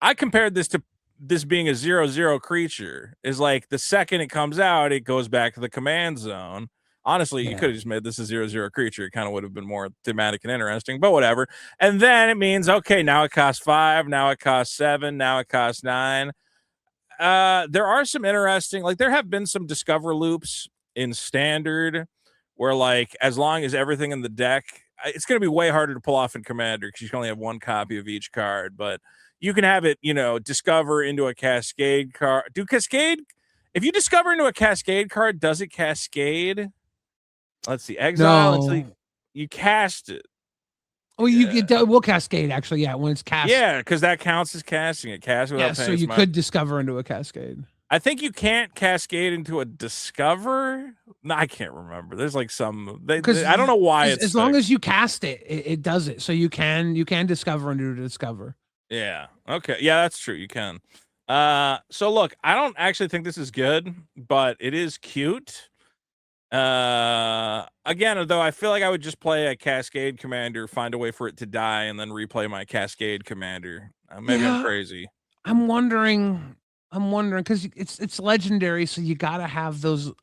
S1: I compared this to this being a 0/0 creature. Is like the second it comes out, it goes back to the command zone. Honestly, you could have just made this a 0/0 creature. It kind of would have been more thematic and interesting, but whatever. And then it means, okay, now it costs 5, now it costs 7, now it costs 9. There are some interesting, like there have been some discover loops in standard where like, as long as everything in the deck, it's going to be way harder to pull off in commander because you can only have 1 copy of each card, but you can have it, discover into a Cascade card. If you discover into a Cascade card, does it cascade? Let's see. Exile.
S2: No.
S1: Let's see. You cast it.
S2: Oh, it will cascade actually. Yeah, when it's cast.
S1: Yeah, because that counts as casting it. Cast without paying.
S2: So you could discover into a cascade.
S1: I think you can't cascade into a discover. No, I can't remember. There's like some. I don't know why.
S2: As long as you cast it, it does it. So you can discover into a discover.
S1: Yeah. Okay. Yeah, that's true. You can. So look, I don't actually think this is good, but it is cute. Again, though, I feel like I would just play a Cascade commander, find a way for it to die, and then replay my Cascade commander. Maybe I'm crazy.
S2: I'm wondering because it's legendary, so you gotta have those.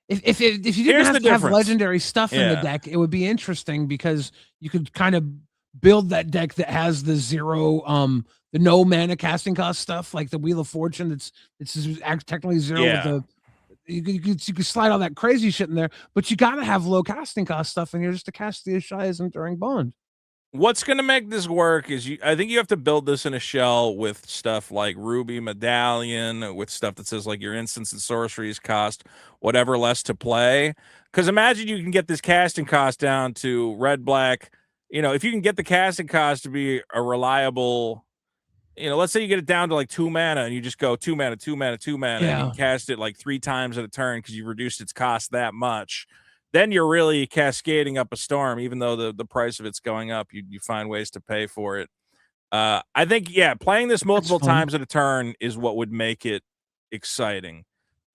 S2: If you didn't have legendary stuff in the deck, it would be interesting because you could kind of build that deck that has the 0 the no mana casting cost stuff, like the Wheel of Fortune. It's technically 0 with the. You could slide all that crazy shit in there, but you gotta have low casting cost stuff in here just to cast the Ashiya's Enduring Bond.
S1: What's going to make this work is I think you have to build this in a shell with stuff like Ruby Medallion, with stuff that says like your instants and sorceries cost whatever less to play. Because imagine you can get this casting cost down to red, black. If you can get the casting cost to be a reliable, let's say you get it down to like 2 mana and you just go 2 mana, 2 mana, 2 mana, and you
S2: Yeah.
S1: can cast it like 3 times at a turn because you reduced its cost that much. Then you're really cascading up a storm, even though the price of it's going up. You find ways to pay for it. I think, playing this multiple times at a turn is what would make it exciting.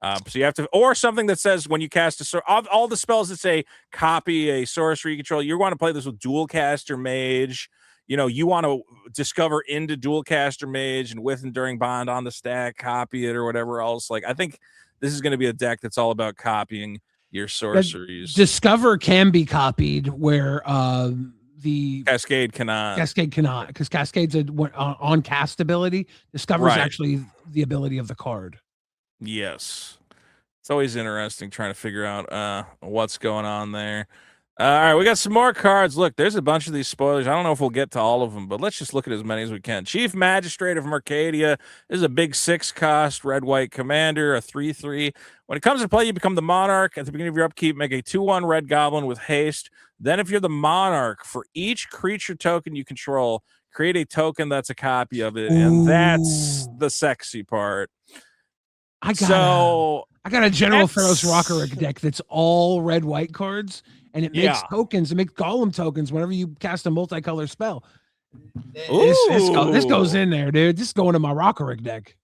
S1: So you have to, or something that says when you cast all the spells that say copy a sorcery control, you want to play this with dual caster mage. You want to discover into dual caster mage and with enduring bond on the stack, copy it or whatever else. Like, I think this is going to be a deck that's all about copying your sorceries.
S2: Discover can be copied where the
S1: Cascade cannot.
S2: Cascade cannot, because Cascade's on cast ability. Discover is actually the ability of the card.
S1: Yes. It's always interesting trying to figure out what's going on there. All right, we got some more cards. Look, there's a bunch of these spoilers. I don't know if we'll get to all of them, but let's just look at as many as we can. Chief Magistrate of Mercadia is a big 6-cost red-white commander, a 3/3. When it comes to play, you become the Monarch. At the beginning of your upkeep, make a 2/1 red goblin with haste. Then if you're the Monarch, for each creature token you control, create a token that's a copy of it, and that's the sexy part.
S2: I got a General Pharaoh's Rockerick deck that's all red-white cards. And it makes tokens. It makes golem tokens whenever you cast a multicolor spell. This goes in there, dude. This is going to my Rockerick deck.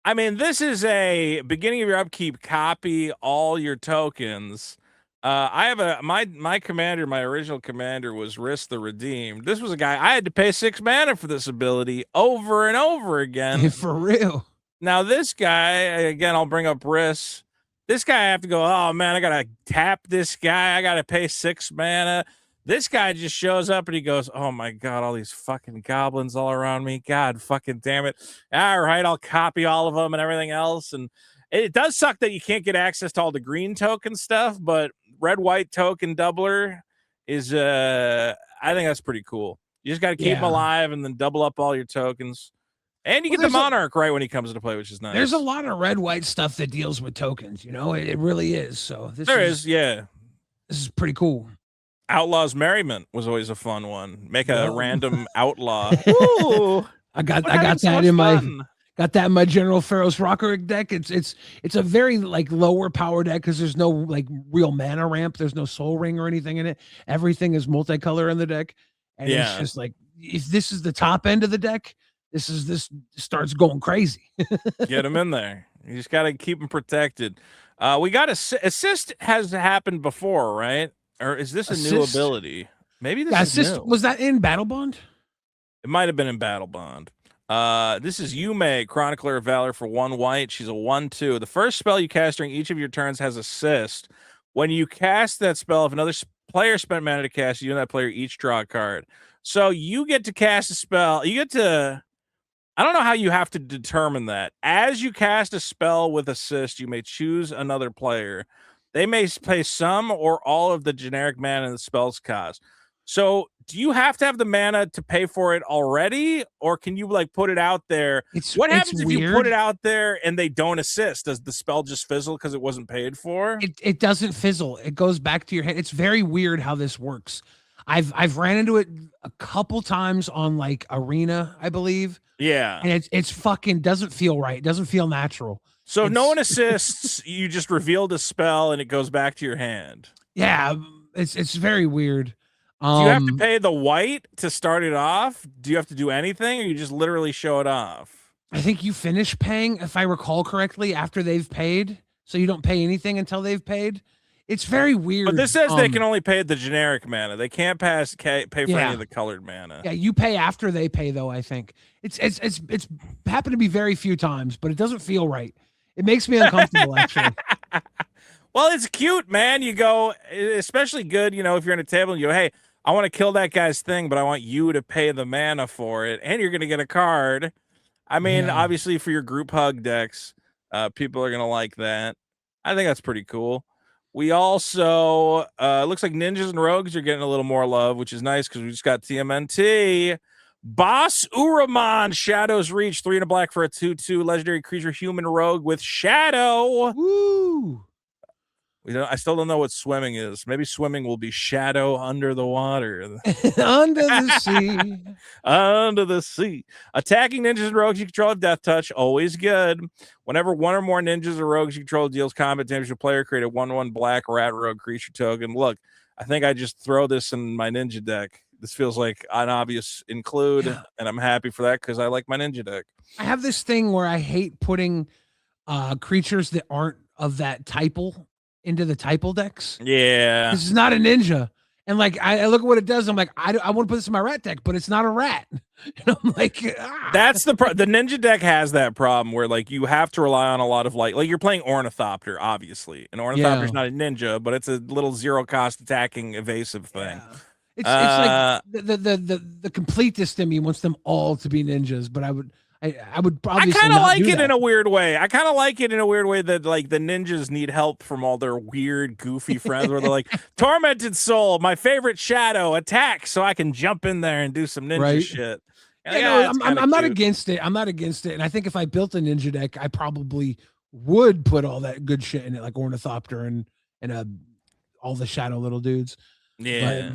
S1: I mean, this is a beginning of your upkeep. Copy all your tokens. I have my commander. My original commander was Rhys the Redeemed. This was a guy I had to pay 6 mana for this ability over and over again.
S2: For real.
S1: Now this guy, again, I'll bring up Rhys. This guy, I have to go, oh man, I gotta tap this guy. I gotta pay 6 mana. This guy just shows up and he goes, oh my God, all these fucking goblins all around me. God fucking damn it. All right, I'll copy all of them and everything else. And it does suck that you can't get access to all the green token stuff, but red-white token doubler is, I think that's pretty cool. You just gotta keep them alive and then double up all your tokens. And you get the Monarch right when he comes into play, which is nice.
S2: There's a lot of red-white stuff that deals with tokens, it really is. So
S1: this
S2: is pretty cool.
S1: Outlaw's Merriment was always a fun one. Make a random outlaw. Ooh,
S2: I got that in my General Pharaoh's Rockerick deck. It's a very like lower power deck because there's no like real mana ramp. There's no Soul Ring or anything in it. Everything is multicolor in the deck, and it's just like if this is the top end of the deck. This starts going crazy.
S1: Get him in there. You just got to keep him protected. We got assist has happened before, right? Or is this a new ability? Maybe this is new.
S2: Was that in Battle Bond?
S1: It might have been in Battle Bond. This is Yume, Chronicler of Valor for 1 white. She's a 1/2. The first spell you cast during each of your turns has assist. When you cast that spell, if another player spent mana to cast, you and that player each draw a card. So you get to cast a spell. You get to... I don't know how you have to determine that. As you cast a spell with assist, you may choose another player. They may pay some or all of the generic mana the spells cost. So do you have to have the mana to pay for it already? Or can you like put it out there? What happens if you put it out there and they don't assist? Does the spell just fizzle because it wasn't paid for?
S2: It doesn't fizzle. It goes back to your hand. It's very weird how this works. I've ran into it a couple times on like Arena, I believe.
S1: Yeah.
S2: And it's fucking doesn't feel right. It doesn't feel natural.
S1: So if no one assists, you just revealed a spell and it goes back to your hand.
S2: Yeah, it's very weird.
S1: Do you have to pay the white to start it off? Do you have to do anything or you just literally show it off?
S2: I think you finish paying, if I recall correctly, after they've paid. So you don't pay anything until they've paid. It's very weird.
S1: But this says they can only pay the generic mana. They can't pay for any of the colored mana.
S2: Yeah, you pay after they pay, though. I think it's happened to be very few times, but it doesn't feel right. It makes me uncomfortable, actually.
S1: Well, it's cute, man. You go, especially good, if you're in a table and you go, hey, I want to kill that guy's thing, but I want you to pay the mana for it, and you're going to get a card. I mean, obviously, for your group hug decks, people are going to like that. I think that's pretty cool. We also looks like ninjas and rogues are getting a little more love, which is nice because we just got TMNT. Boss Uraman, Shadow's Reach, 3 and a black for a 2/2 legendary creature, human rogue with Shadow.
S2: Woo!
S1: I still don't know what swimming is. Maybe swimming will be shadow under the water.
S2: Under the sea.
S1: Under the sea. Attacking ninjas and rogues you control death touch. Always good. Whenever one or more ninjas or rogues you control deals combat damage to a player, create a 1/1 black rat rogue creature token. Look, I think I just throw this in my ninja deck. This feels like an obvious include, and I'm happy for that because I like my ninja deck.
S2: I have this thing where I hate putting creatures that aren't of that typal into the typal decks.
S1: Yeah.
S2: This is not a ninja. And like I look at what it does, I'm like, I want to put this in my rat deck, but it's not a rat. And I'm like,
S1: that's the ninja deck has that problem where like you have to rely on a lot of like you're playing Ornithopter, obviously. And Ornithopter's not a ninja, but it's a little zero cost attacking evasive thing.
S2: Yeah. It's like the completest in me wants them all to be ninjas, but I would obviously
S1: I kind of like it
S2: that.
S1: in a weird way. I kind of like it in a weird way that like the ninjas need help from all their weird, goofy friends where they're like, Tormented Soul, my favorite shadow, attack so I can jump in there and do some ninja shit.
S2: Yeah, I'm not against it. I'm not against it. And I think if I built a ninja deck, I probably would put all that good shit in it, like Ornithopter and all the shadow little dudes.
S1: Yeah.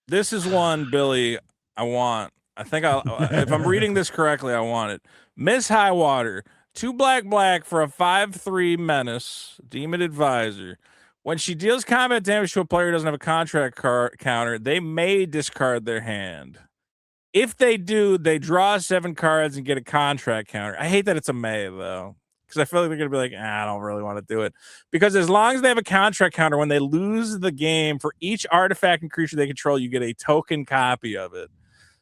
S1: This is one, Billy, I want. I think if I'm reading this correctly, I want it. Miss Highwater, 2 black for a 5/3 menace, Demon Advisor. When she deals combat damage to a player who doesn't have a contract counter, they may discard their hand. If they do, they draw 7 cards and get a contract counter. I hate that it's a may, though, because I feel like they're going to be like, I don't really want to do it. Because as long as they have a contract counter, when they lose the game, for each artifact and creature they control, you get a token copy of it.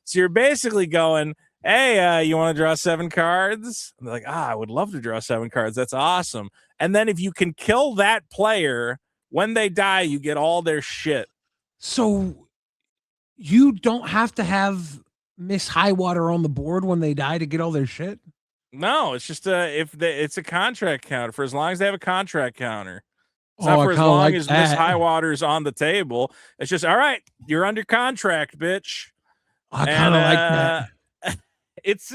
S1: So you're basically going, hey, you want to draw 7 cards? And they're like, I would love to draw 7 cards. That's awesome. And then if you can kill that player, when they die, you get all their shit.
S2: So you don't have to have Miss Highwater on the board when they die to get all their shit?
S1: No, it's just it's a contract counter for as long as they have a contract counter. It's not for as long as Miss Highwater's on the table. It's just, all right, you're under contract, bitch.
S2: I kind of like that.
S1: It's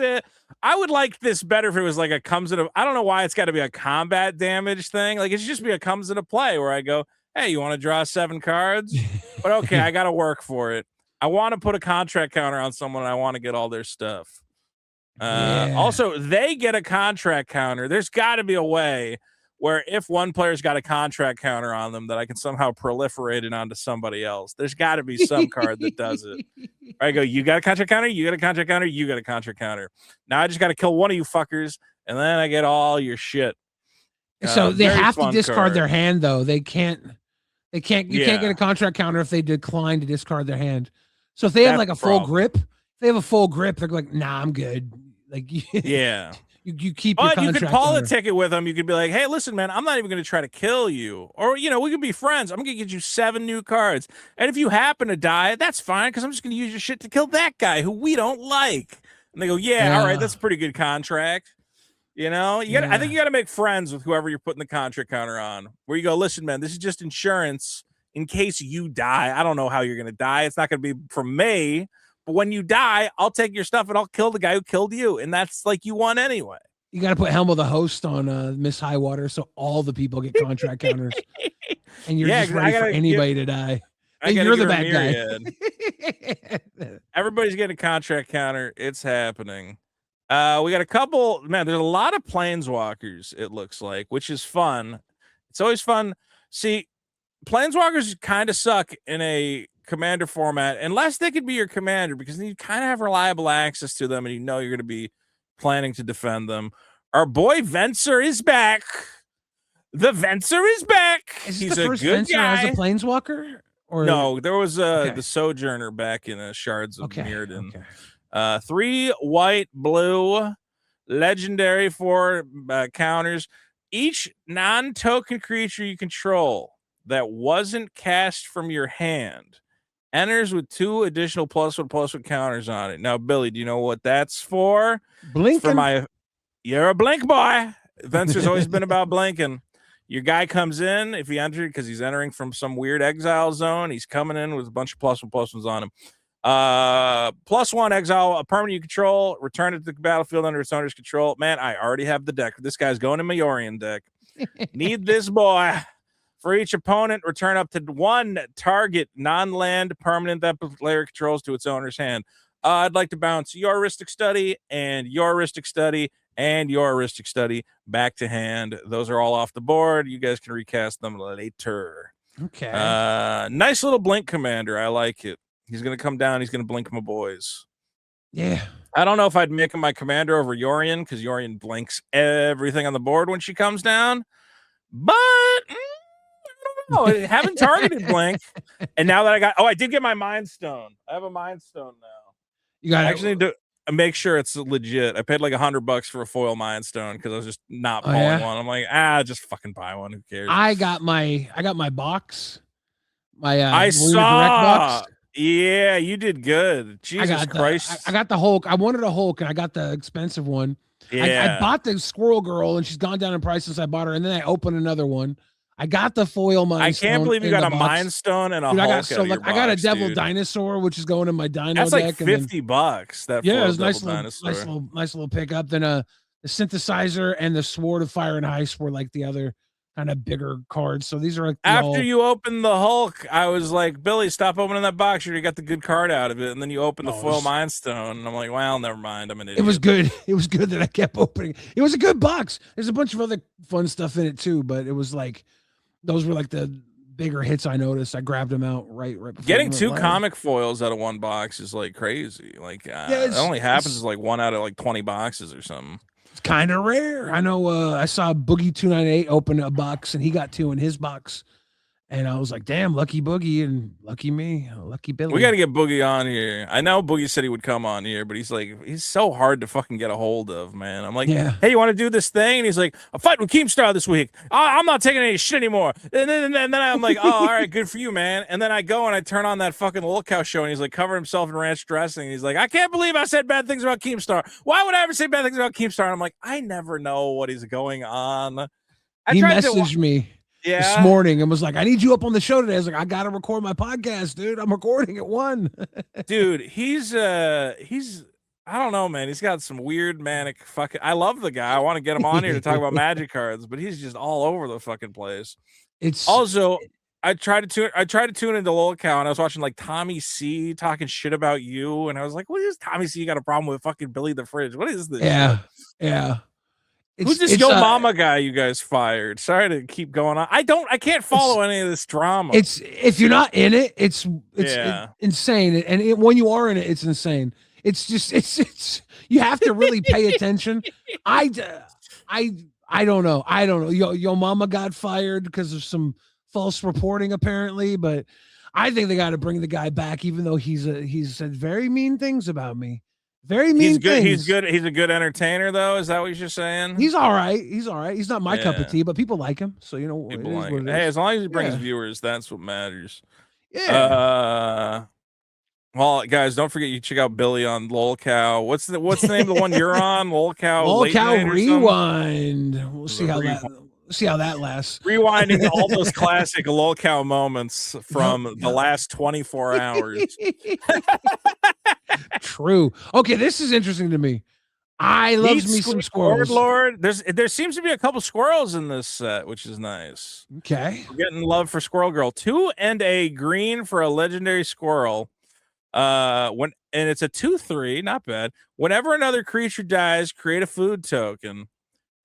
S1: I would like this better if it was like a comes into. I don't know why it's got to be a combat damage thing. Like it should just be a comes into play where I go, hey, you want to draw 7 cards? But okay, I got to work for it. I want to put a contract counter on someone, and I want to get all their stuff. Also, they get a contract counter. There's got to be a way where if one player's got a contract counter on them, that I can somehow proliferate it onto somebody else. There's got to be some card that does it. I go, you got a contract counter, you got a contract counter, you got a contract counter. Now I just got to kill one of you fuckers, and then I get all your shit.
S2: So they have to discard their hand, though. You can't get a contract counter if they decline to discard their hand. So if they have like a full grip, they're like, nah, I'm good. Like,
S1: yeah.
S2: You keep
S1: but
S2: your
S1: you could politic it with them. You could be like, hey, listen, man, I'm not even going to try to kill you. Or, we could be friends. I'm going to get you 7 new cards. And if you happen to die, that's fine, because I'm just going to use your shit to kill that guy who we don't like. And they go, yeah. All right, that's a pretty good contract. I think you got to make friends with whoever you're putting the contract counter on, where you go, listen, man, this is just insurance in case you die. I don't know how you're going to die. It's not going to be from me. But when you die, I'll take your stuff and I'll kill the guy who killed you. And that's like you won anyway.
S2: You got to put Helma the host on Miss Highwater so all the people get contract counters. And you're just ready for anybody to die. And you're the bad
S1: guy. Everybody's getting a contract counter. It's happening. We got a couple. Man, there's a lot of planeswalkers, it looks like, which is fun. It's always fun. See, planeswalkers kind of suck in a commander format unless they could be your commander, because then you kind of have reliable access to them and you're going to be planning to defend them. Our boy Venser is back. The Venser is back.
S2: He's the first Venser as a planeswalker? Or
S1: no, there was the Sojourner back in Shards of Mirrodin. 3 white, blue, legendary 4 counters. Each non-token creature you control that wasn't cast from your hand enters with 2 additional +1/+1 counters on it. Now, Billy, do you know what that's for?
S2: Blinking.
S1: You're a blink boy. Venser's always been about blinking. Your guy comes in if he entered because he's entering from some weird exile zone. He's coming in with a bunch of +1/+1s on him. +1 exile a permanent you control. Return it to the battlefield under its owner's control. Man, I already have the deck. This guy's going in my Yorion deck. Need this boy. For each opponent, return up to 1 target non-land permanent that the player controls to its owner's hand. I'd like to bounce your Rhystic Study and your Rhystic Study and your Rhystic Study back to hand. Those are all off the board. You guys can recast them later.
S2: Okay.
S1: Nice little blink commander. I like it. He's going to come down. He's going to blink my boys.
S2: Yeah.
S1: I don't know if I'd make him my commander over Yorion because Yorion blinks everything on the board when she comes down. But I haven't targeted blink. And now that I did get my Mind Stone. I have a Mind Stone now.
S2: You got
S1: actually need to make sure it's legit. I paid like $100 for a foil Mind Stone because I was just not pulling one. I'm like, just fucking buy one. Who cares?
S2: I got my box. My
S1: I saw. Box. Yeah, you did good. Jesus Christ.
S2: I got the Hulk. I wanted a Hulk and I got the expensive one.
S1: Yeah.
S2: I bought the Squirrel Girl and she's gone down in price since I bought her. And then I opened another one. I got the foil Mind Stone.
S1: I can't believe you got a Mind Stone and a Hulk.
S2: I got a Devil Dinosaur, which is going in my Dino
S1: That's
S2: deck.
S1: Like $50. That
S2: it was nice little pickup. Then the Synthesizer and the Sword of Fire and Ice were like the other kind of bigger cards. So these are like
S1: after you open the Hulk, I was like, Billy, stop opening that box. You already got the good card out of it. And then you open the foil Mind Stone. And I'm like, well, never mind. I'm an idiot.
S2: It was good. It was good that I kept opening. It was a good box. There's a bunch of other fun stuff in it too, but it was like those were like the bigger hits I noticed. I grabbed them out right before.
S1: Getting 2 comic foils out of one box is like crazy. Like it only happens is like 1 out of like 20 boxes or something.
S2: It's kind of rare. I know I saw Boogie 298 open a box and he got 2 in his box. And I was like, damn, lucky Boogie and lucky me, lucky Billy.
S1: We got to get Boogie on here. I know Boogie said he would come on here, but he's so hard to fucking get a hold of, man. I'm like, hey, you want to do this thing? And he's like, I'm fighting with Keemstar this week. I'm not taking any shit anymore. And then I'm like, oh, all right, good for you, man. And then I go and I turn on that fucking Lil Cow show and he's like covering himself in ranch dressing. And he's like, I can't believe I said bad things about Keemstar. Why would I ever say bad things about Keemstar? And I'm like, I never know what is going on.
S2: He messaged me. This morning and was like, I need you up on the show today. I was like, I gotta record my podcast, dude. I'm recording at 1.
S1: Dude, he's I don't know, man. He's got some weird manic fucking I love the guy. I want to get him on here to talk about magic cards, but he's just all over the fucking place.
S2: It's
S1: also I tried to tune into Lil Cow and I was watching like Tommy C talking shit about you, and I was like, what is Tommy C got a problem with fucking Billy the Fridge? What is this?
S2: Yeah.
S1: Who's this Yo Mama guy you guys fired? Sorry to keep going on. I can't follow any of this drama.
S2: It's if you're not in it, it's insane. And when you are in it, it's insane. It's just you have to really pay attention. I don't know. Yo Mama got fired because of some false reporting apparently, but I think they got to bring the guy back, even though he's said very mean things about me. Very mean.
S1: He's good. He's good. He's a good entertainer, though. Is that what you're saying?
S2: He's all right. He's not my cup of tea, but people like him. So
S1: people like him. Hey, as long as he brings viewers, that's what matters.
S2: Yeah.
S1: Well, guys, don't forget you check out Billy on Lol Cow. What's the name of the one you're on? Lol Cow.
S2: Lol Cow Rewind. We'll see how that lasts.
S1: Rewinding all those classic Lol Cow moments from the last 24 hours.
S2: True. Okay, this is interesting to me. I love me some squirrels.
S1: Lord, there seems to be a couple squirrels in this set, which is nice.
S2: Okay.
S1: We're getting love for Squirrel Girl. 2 and a green for a legendary squirrel. And it's a 2/3, not bad. Whenever another creature dies, create a food token.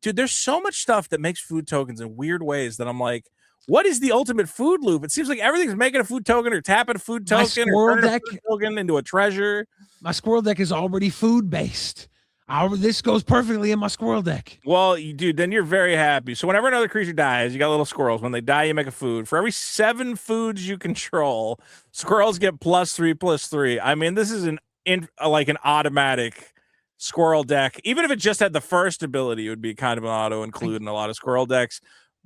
S1: Dude, there's so much stuff that makes food tokens in weird ways that I'm like, what is the ultimate food loop? It seems like everything's making a food token or tapping a food token or turning a food token into a treasure.
S2: My squirrel deck is already food based. This goes perfectly in my squirrel deck.
S1: Well, dude, then you're very happy. So whenever another creature dies, you got little squirrels. When they die, you make a food. For every 7 foods you control, squirrels get +3/+3. I mean, this is like an automatic squirrel deck. Even if it just had the first ability, it would be kind of an auto include in a lot of squirrel decks.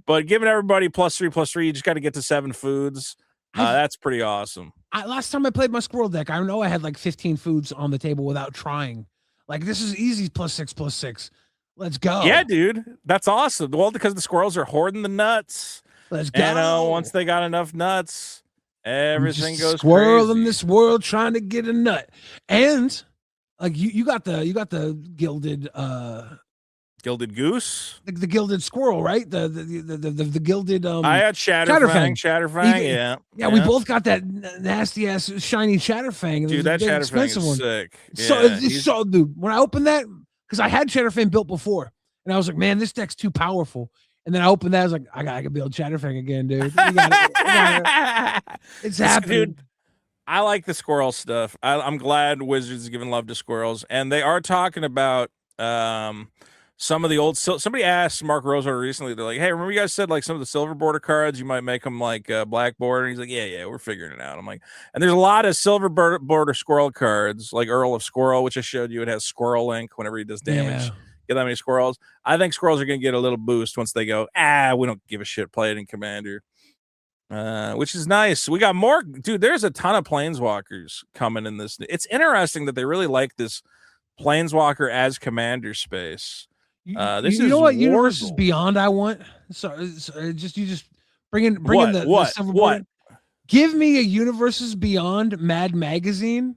S1: But giving everybody +3/+3, you just got to get to 7 foods. That's pretty awesome.
S2: Last time I played my squirrel deck, I know I had like 15 foods on the table without trying. Like, this is easy +6/+6. Let's go.
S1: Yeah, dude, that's awesome. Well, because the squirrels are hoarding the nuts,
S2: Let's go.
S1: and once they got enough nuts, everything goes
S2: squirrel
S1: crazy.
S2: in this world trying to get a nut, and like you got the
S1: Gilded goose.
S2: the gilded squirrel, right? The gilded
S1: I had Chatterfang. Yeah,
S2: we both got that nasty ass shiny Chatterfang.
S1: Dude, that Chatterfang is sick.
S2: So dude, when I opened that, because I had Chatterfang built before, and I was like, man, this deck's too powerful. And then I opened that, I was like, I gotta build Chatterfang again, dude. It's happening.
S1: Dude, I like the squirrel stuff. I'm glad Wizards is giving love to squirrels, and they are talking about some of the old. Somebody asked Mark Rosewater recently. They're like, "Hey, remember you guys said like some of the silver border cards? You might make them like black border." And he's like, "Yeah, we're figuring it out." I'm like, and there's a lot of silver border squirrel cards, like Earl of Squirrel, which I showed you. It has Squirrel Link whenever he does damage.
S2: Yeah.
S1: Get that many squirrels. I think squirrels are going to get a little boost once they go, we don't give a shit, play it in Commander. Which is nice. We got more, dude. There's a ton of planeswalkers coming in this. It's interesting that they really like this planeswalker as commander space. This
S2: you
S1: is
S2: know what
S1: Wardle.
S2: Universes Beyond I want. So you just bring in the silver
S1: what?
S2: Give me a Universes Beyond Mad Magazine.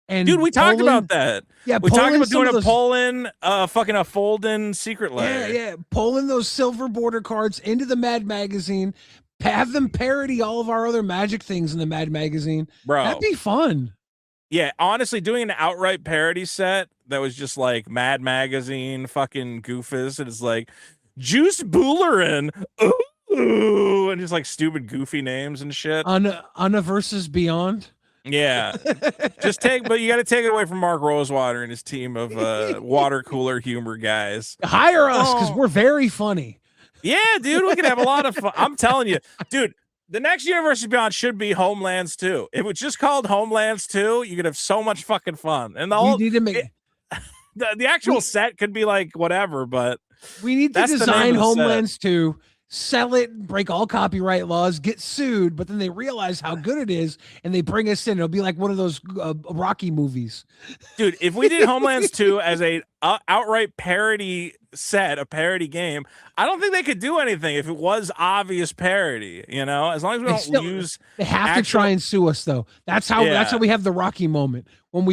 S2: And
S1: dude, we talked about that.
S2: Yeah,
S1: we talked about doing a pull-in, fucking a fold-in secret lair.
S2: Yeah, pulling those silver border cards into the Mad Magazine. Have them parody all of our other Magic things in the Mad Magazine.
S1: Bro,
S2: that'd be fun.
S1: Yeah, honestly, doing an outright parody set that was just like Mad Magazine fucking goofus, and it's like Juice Boolerin, ooh, and just like stupid goofy names and shit.
S2: Anna versus Beyond.
S1: Yeah, but you got to take it away from Mark Rosewater and his team of water cooler humor guys.
S2: Hire us because we're very funny.
S1: Yeah, dude, we can have a lot of fun. I'm telling you, dude. The next Universes Beyond should be Homelands 2. If it was just called Homelands 2, you could have so much fucking fun. And the whole the actual set could be like whatever, but
S2: we need to design Homelands 2, sell it, break all copyright laws, get sued, but then they realize how good it is and they bring us in. It'll be like one of those Rocky movies.
S1: Dude, if we did Homelands 2 as a outright parody set, a parody game, I don't think they could do anything if it was obvious parody, as long as we don't use.
S2: They have to try and sue us though. That's how we have the Rocky moment when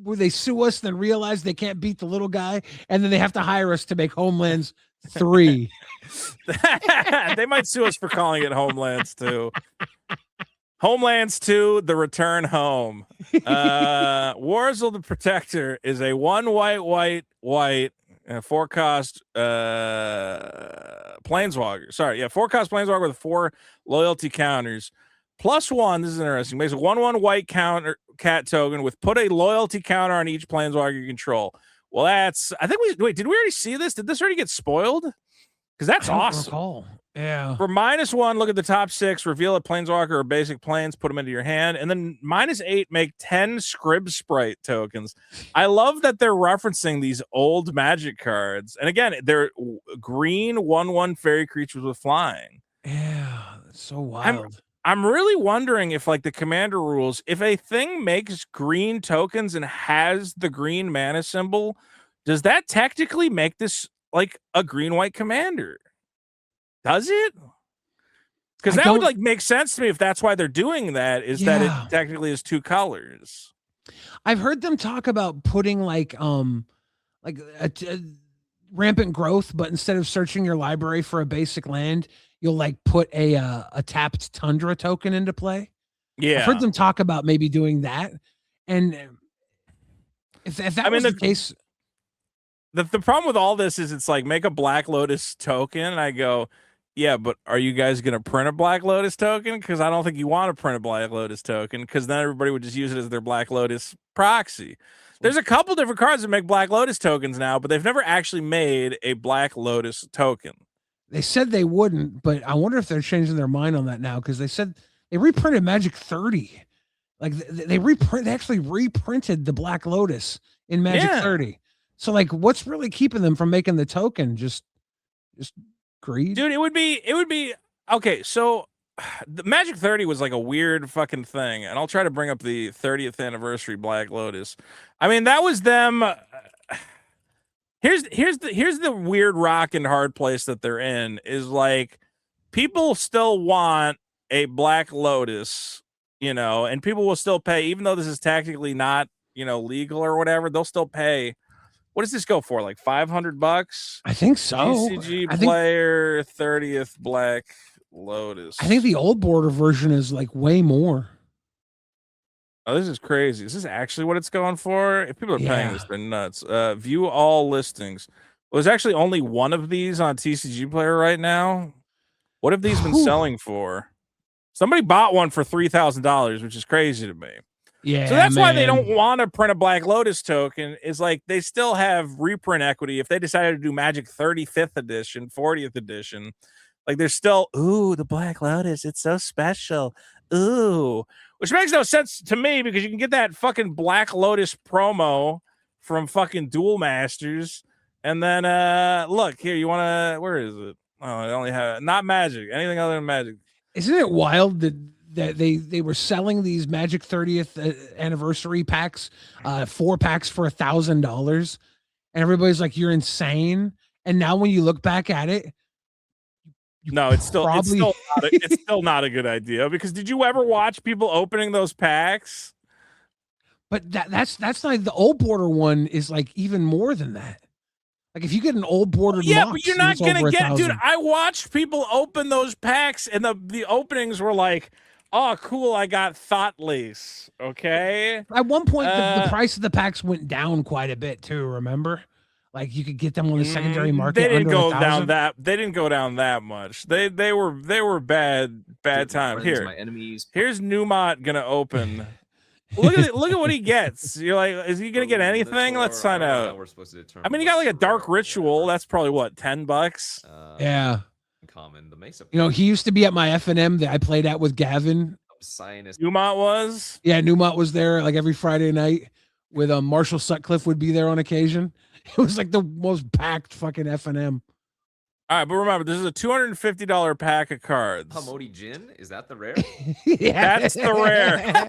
S2: they sue us, then realize they can't beat the little guy, and then they have to hire us to make Homelands 3.
S1: They might sue us for calling it Homelands 2. Homelands 2, The Return Home. Warzel the Protector is a 1 white 4-cost planeswalker. 4-cost planeswalker with 4 loyalty counters. +1, this is interesting, makes a 1/1 white counter cat token with put a loyalty counter on each planeswalker you control. Well, that's, I think did we already see this? Did this already get spoiled? Because that's awesome.
S2: Recall. Yeah.
S1: For -1, look at the top 6, reveal a planeswalker or basic planes, put them into your hand, and then -8, make 10 Scrib Sprite tokens. I love that they're referencing these old Magic cards. And again, they're green 1/1 fairy creatures with flying.
S2: Yeah, that's so wild.
S1: I'm really wondering if, like the commander rules, if a thing makes green tokens and has the green mana symbol, does that technically make this like a green-white commander? Does it? Because that would like make sense to me if that's why they're doing that, is that it technically is 2 colors.
S2: I've heard them talk about putting like rampant growth, but instead of searching your library for a basic land, you'll like put a tapped Tundra token into play. Yeah, I've heard them talk about maybe doing that, and if that was the case.
S1: The problem with all this is it's like make a Black Lotus token, and I go, yeah, but are you guys going to print a Black Lotus token? Because I don't think you want to print a Black Lotus token, because then everybody would just use it as their Black Lotus proxy. There's a couple different cards that make Black Lotus tokens now, but they've never actually made a Black Lotus token.
S2: They said they wouldn't, but I wonder if they're changing their mind on that now, because they said they reprinted Magic 30. Like they actually reprinted the Black Lotus in Magic 30. So like, what's really keeping them from making the token? Just greed,
S1: dude. It would be okay. So the Magic 30 was like a weird fucking thing, and I'll try to bring up the 30th anniversary Black Lotus. I mean, that was them. Here's the weird rock and hard place that they're in is like people still want a Black Lotus, and people will still pay, even though this is technically not, legal or whatever, they'll still pay. What does this go for? Like $500?
S2: I think so.
S1: TCG player 30th Black Lotus.
S2: I think the old border version is like way more.
S1: Oh, this is crazy. Is this actually what it's going for? If people are paying this, they're nuts. View all listings. Well, there's actually only one of these on TCG Player right now. What have these been selling for? Somebody bought one for $3,000, which is crazy to me.
S2: Yeah.
S1: So that's why they don't want to print a Black Lotus token, is like they still have reprint equity. If they decided to do Magic 35th edition, 40th edition, like there's still, ooh, the Black Lotus, it's so special. Ooh. Which makes no sense to me because you can get that fucking Black Lotus promo from fucking Duel Masters. And then look, here, you wanna, where is it? Oh, I only have not Magic, anything other than Magic.
S2: Isn't it wild that they were selling these Magic 30th anniversary packs, 4 packs for $1,000, and everybody's like, "You're insane." And now when you look back at it,
S1: no, it's still not a good idea, because did you ever watch people opening those packs?
S2: But that's like the old border one is like even more than that. Like if you get an old border,
S1: but you're not gonna get, dude. I watched people open those packs, and the openings were like, oh, cool, I got Thought Lace. Okay.
S2: At one point, the price of the packs went down quite a bit too. Remember, like you could get them on the secondary market.
S1: They didn't go down that. They didn't go down that much. They were bad time. Here,
S4: my enemies.
S1: Here's Newmont gonna open. Look at what he gets. You're like, is he gonna get anything? Let's sign out. I mean, he got like a Dark Ritual. That's probably what, $10?
S2: Yeah.
S4: Common. The Mesa.
S2: He used to be at my FNM that I played at with Gavin.
S1: Newmont was.
S2: Yeah, Newmont was there like every Friday night with Marshall Sutcliffe would be there on occasion. It was like the most packed fucking FNM.
S1: All right, but remember, this is a $250 pack of cards.
S4: Hamodi Jin? Is that the rare?
S2: Yeah.
S1: That's the rare.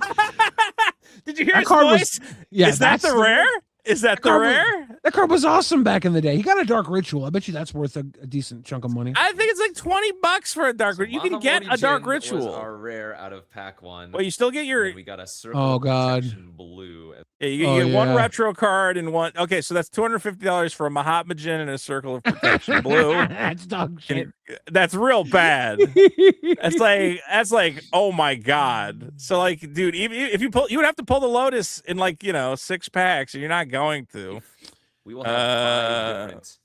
S1: Did you hear his
S2: card
S1: voice? Is that the rare? Is that the rare?
S2: That card was awesome back in the day. He got a Dark Ritual. I bet you that's worth a decent chunk of money.
S1: I think it's like $20 for a Dark Ritual. You can get a Dark Ritual.
S4: Our rare out of pack 1.
S1: Well, you still get your.
S4: We got a Circle
S2: of
S4: Protection blue.
S1: Yeah, you get one retro card and one. Okay, so that's $250 for a Mahatma Jin and a Circle of Protection blue.
S2: That's dog shit.
S1: That's real bad. That's like oh my god. So like, dude, even if you would have to pull the Lotus in like 6 packs, and you're not going to.
S4: We will have 5 different.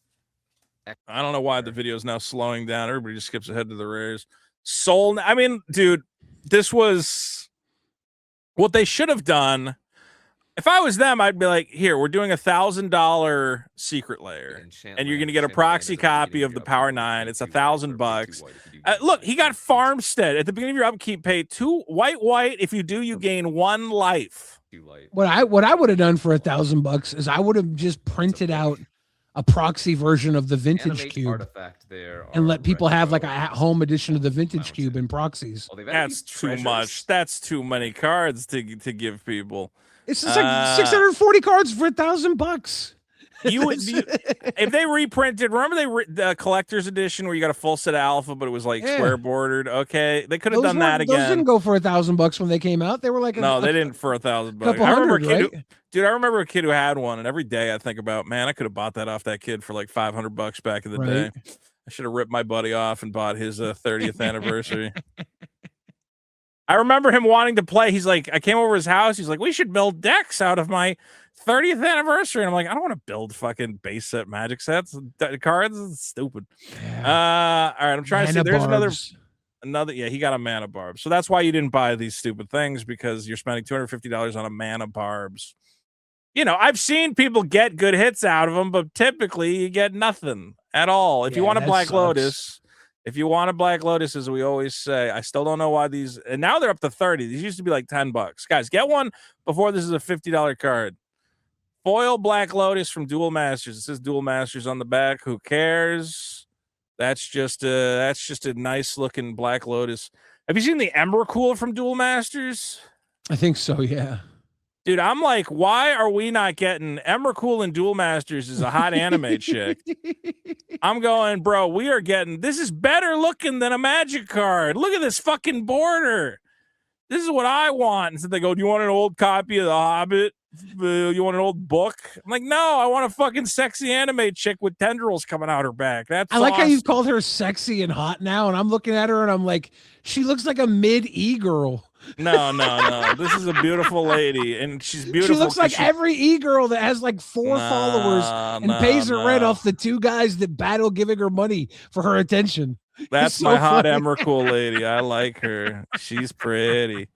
S1: I don't know why the video is now slowing down. Everybody just skips ahead to the rares. Soul. I mean, dude, this was what they should have done. If I was them, I'd be like, here, we're doing $1,000 secret layer, and you're going to get a proxy copy of the Power 9. It's $1,000. Look, he got Farmstead. At the beginning of your upkeep, pay 2 white. If you do, you gain 1 life.
S2: What I would have done for $1,000 is I would have just printed out a proxy version of the vintage cube and let people have like a at-home edition of the vintage cube in proxies.
S1: That's too much. That's too many cards to give people.
S2: It's just like 640 cards for $1,000.
S1: You would be, if they reprinted. Remember the collector's edition where you got a full set of alpha, but it was like square bordered. Okay, they could have done that again.
S2: Those didn't go for $1,000 when they came out. They were like
S1: no, they didn't for $1,000.
S2: I remember a kid
S1: dude. I remember a kid who had one, and every day I think about, man, I could have bought that off that kid for like $500 back in the day. I should have ripped my buddy off and bought his 30th anniversary. I remember him wanting to play. He's like, I came over his house. He's like, we should build decks out of my 30th anniversary. And I'm like, I don't want to build fucking base set Magic sets, cards. It's stupid. Yeah. All right, I'm trying to see. There's another. Yeah, he got a mana barb. So that's why you didn't buy these stupid things, because you're spending $250 on a mana barbs. I've seen people get good hits out of them, but typically you get nothing at all. If you want a Black Lotus. If you want a Black Lotus, as we always say, I still don't know why these, and now they're up to 30. These used to be like $10. Guys, get one before this is a $50 card. Foil Black Lotus from Duel Masters. It says Duel Masters on the back. Who cares? That's just a nice looking Black Lotus. Have you seen the Emrakul from Duel Masters?
S2: I think so, yeah.
S1: Dude, I'm like, why are we not getting Emrakul and Duel Masters is a hot anime chick? I'm going, bro, we are getting, this is better looking than a Magic card. Look at this fucking border. This is what I want. And so they go, do you want an old copy of The Hobbit? You want an old book? I'm like, no, I want a fucking sexy anime chick with tendrils coming out her back. That's
S2: I like how
S1: awesome.
S2: you've called her sexy and hot now, and I'm looking at her and I'm like, she looks like a mid e-girl.
S1: No. This is a beautiful lady, and she's beautiful.
S2: She looks like every e-girl that has like 4 followers and pays her rent off the 2 guys that battle giving her money for her attention.
S1: That's
S2: so
S1: my hot
S2: funny.
S1: Emrakul lady. I like her. She's pretty.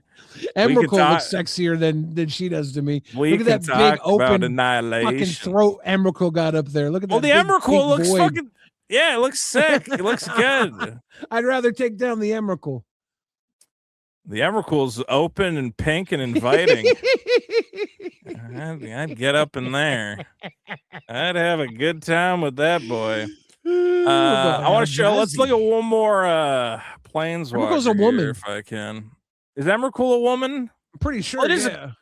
S2: Emrakul looks sexier than she does to me.
S1: We
S2: Look at
S1: can
S2: that big
S1: talk about
S2: open
S1: annihilation.
S2: fucking throat Emrakul got up there. Look at that.
S1: Well, the
S2: big,
S1: Emrakul looks
S2: void.
S1: fucking. Yeah, it looks sick. It looks good.
S2: I'd rather take down the Emrakul.
S1: The Emrakul's open and pink and inviting. I'd get up in there. I'd have a good time with that boy. I want to show. Let's look at one more Planeswalker.
S2: Emrakul's a woman,
S1: if I can. Is Emrakul a woman?
S2: I'm pretty sure.
S1: Well, it is.
S2: Yeah.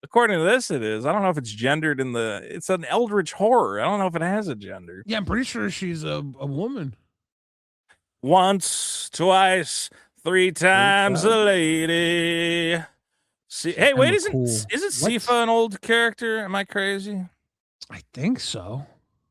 S1: According to this, it is. I don't know if it's gendered in the. It's an eldritch horror. I don't know if it has a gender.
S2: Yeah, I'm pretty sure she's a woman.
S1: Once, twice, 3 times a lady. See, hey, wait, isn't Sifa an old character? Am I crazy?
S2: I think so.